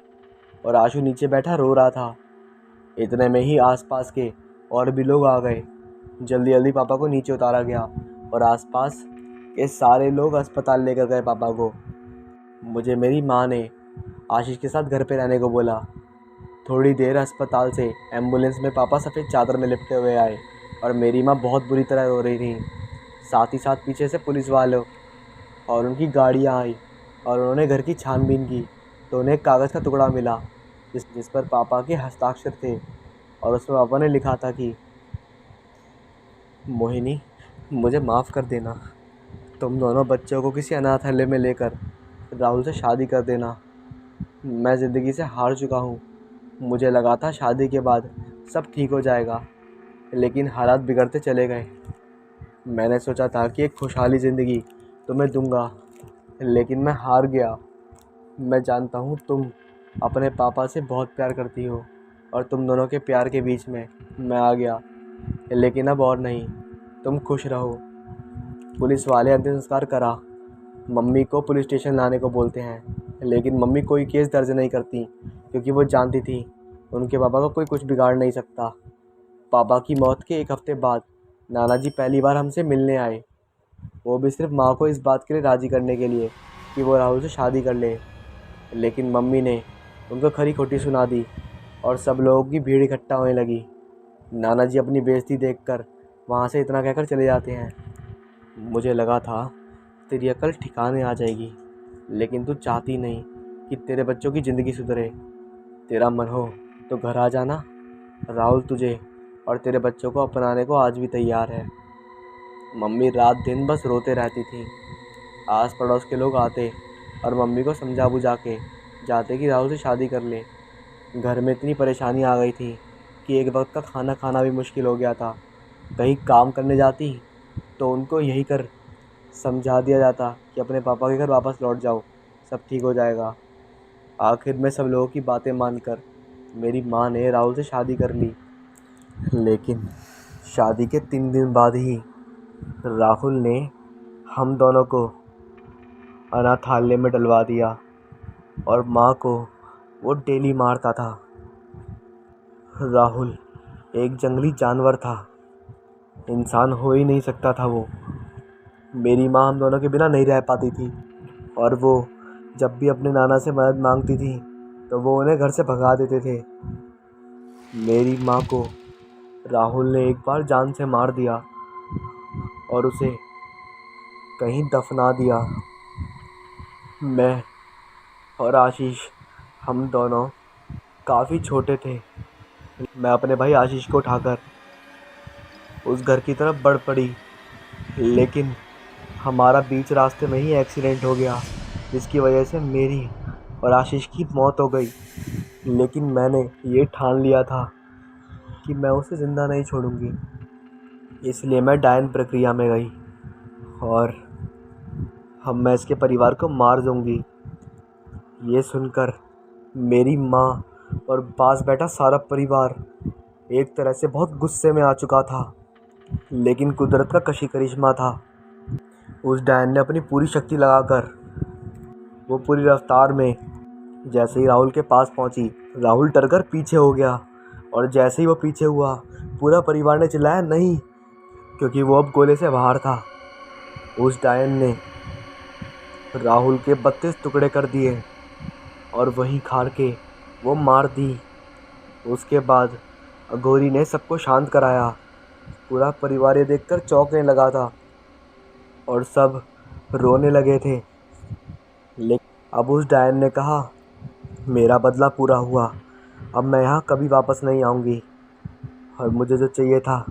और आशु नीचे बैठा रो रहा था। इतने में ही आसपास के और भी लोग आ गए। जल्दी जल्दी पापा को नीचे उतारा गया और आसपास के सारे लोग अस्पताल लेकर गए पापा को। मुझे मेरी माँ ने आशीष के साथ घर पे रहने को बोला। थोड़ी देर अस्पताल से एम्बुलेंस में पापा सफ़ेद चादर में लिपटे हुए आए और मेरी माँ बहुत बुरी तरह रो रही थी। साथ ही साथ पीछे से पुलिस वालों और उनकी गाड़ियाँ आई और उन्होंने घर की छानबीन की तो उन्हें एक कागज़ का टुकड़ा मिला जिस पर पापा के हस्ताक्षर थे और उसमें पापा ने लिखा था कि मोहिनी, मुझे माफ़ कर देना। तुम दोनों बच्चों को किसी अनाथालय में लेकर राहुल से शादी कर देना। मैं ज़िंदगी से हार चुका हूँ। मुझे लगा था शादी के बाद सब ठीक हो जाएगा, लेकिन हालात बिगड़ते चले गए। मैंने सोचा था कि एक खुशहाली ज़िंदगी तुम्हें दूंगा, लेकिन मैं हार गया। मैं जानता हूँ तुम अपने पापा से बहुत प्यार करती हो और तुम दोनों के प्यार के बीच में मैं आ गया, लेकिन अब और नहीं। तुम खुश रहो। पुलिस वाले अंतिम संस्कार करा। मम्मी को पुलिस स्टेशन लाने को बोलते हैं, लेकिन मम्मी कोई केस दर्ज नहीं करती क्योंकि वो जानती थी उनके पापा को कोई कुछ बिगाड़ नहीं सकता। पापा की मौत के 1 हफ्ते बाद नाना जी पहली बार हमसे मिलने आए। वो भी सिर्फ माँ को इस बात के लिए राज़ी करने के लिए कि वो राहुल से शादी कर ले। लेकिन मम्मी ने उनको खरी खोटी सुना दी और सब लोगों की भीड़ इकट्ठा होने लगी। नाना जी अपनी बेइज्जती देखकर वहाँ से इतना कहकर चले जाते हैं, मुझे लगा था तेरी अकल ठिकाने आ जाएगी, लेकिन तू चाहती नहीं कि तेरे बच्चों की ज़िंदगी सुधरे। तेरा मन हो तो घर आ जाना, राहुल तुझे और तेरे बच्चों को अपनाने को आज भी तैयार है। मम्मी रात दिन बस रोते रहती थी। आस पड़ोस के लोग आते और मम्मी को समझा बुझा के जाते कि राहुल से शादी कर ले। घर में इतनी परेशानी आ गई थी कि एक वक्त का खाना खाना भी मुश्किल हो गया था। कहीं काम करने जाती तो उनको यही कर समझा दिया जाता कि अपने पापा के घर वापस लौट जाओ, सब ठीक हो जाएगा। आखिर में सब लोगों की बातें मानकर मेरी माँ ने राहुल से शादी कर ली। लेकिन शादी के 3 दिन बाद ही राहुल ने हम दोनों को अनाथालय में डलवा दिया और माँ को वो डेली मारता था। राहुल एक जंगली जानवर था, इंसान हो ही नहीं सकता था वो। मेरी माँ हम दोनों के बिना नहीं रह पाती थी और वो जब भी अपने नाना से मदद मांगती थी तो वो उन्हें घर से भगा देते थे। मेरी माँ को राहुल ने एक बार जान से मार दिया और उसे कहीं दफना दिया। मैं और आशीष हम दोनों काफ़ी छोटे थे। मैं अपने भाई आशीष को उठाकर उस घर की तरफ बढ़ पड़ी, लेकिन हमारा बीच रास्ते में ही एक्सीडेंट हो गया, जिसकी वजह से मेरी और आशीष की मौत हो गई। लेकिन मैंने ये ठान लिया था कि मैं उसे ज़िंदा नहीं छोड़ूंगी, इसलिए मैं डायन प्रक्रिया में गई और मैं इसके परिवार को मार दूंगी। ये सुनकर मेरी माँ और पास बैठा सारा परिवार एक तरह से बहुत गुस्से में आ चुका था। लेकिन कुदरत का करिश्मा था। उस डायन ने अपनी पूरी शक्ति लगाकर वो पूरी रफ्तार में जैसे ही राहुल के पास पहुंची, राहुल डरकर पीछे हो गया और जैसे ही वो पीछे हुआ पूरा परिवार ने चिल्लाया नहीं, क्योंकि वो अब गोले से बाहर था। उस डायन ने राहुल के 32 टुकड़े कर दिए और वहीं खाड़ के वो मार दी। उसके बाद अघोरी ने सबको शांत कराया। पूरा परिवार ये देखकर चौंकने लगा था और सब रोने लगे थे। लेकिन अब उस डायन ने कहा, मेरा बदला पूरा हुआ, अब मैं यहाँ कभी वापस नहीं आऊँगी और मुझे जो चाहिए था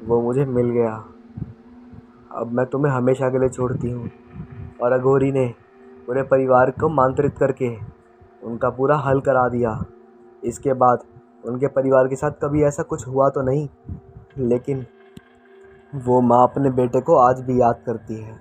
वो मुझे मिल गया। अब मैं तुम्हें हमेशा के लिए छोड़ती हूँ। और अघोरी ने पूरे परिवार को मंत्रित करके उनका पूरा हल करा दिया। इसके बाद उनके परिवार के साथ कभी ऐसा कुछ हुआ तो नहीं, लेकिन वो माँ अपने बेटे को आज भी याद करती है।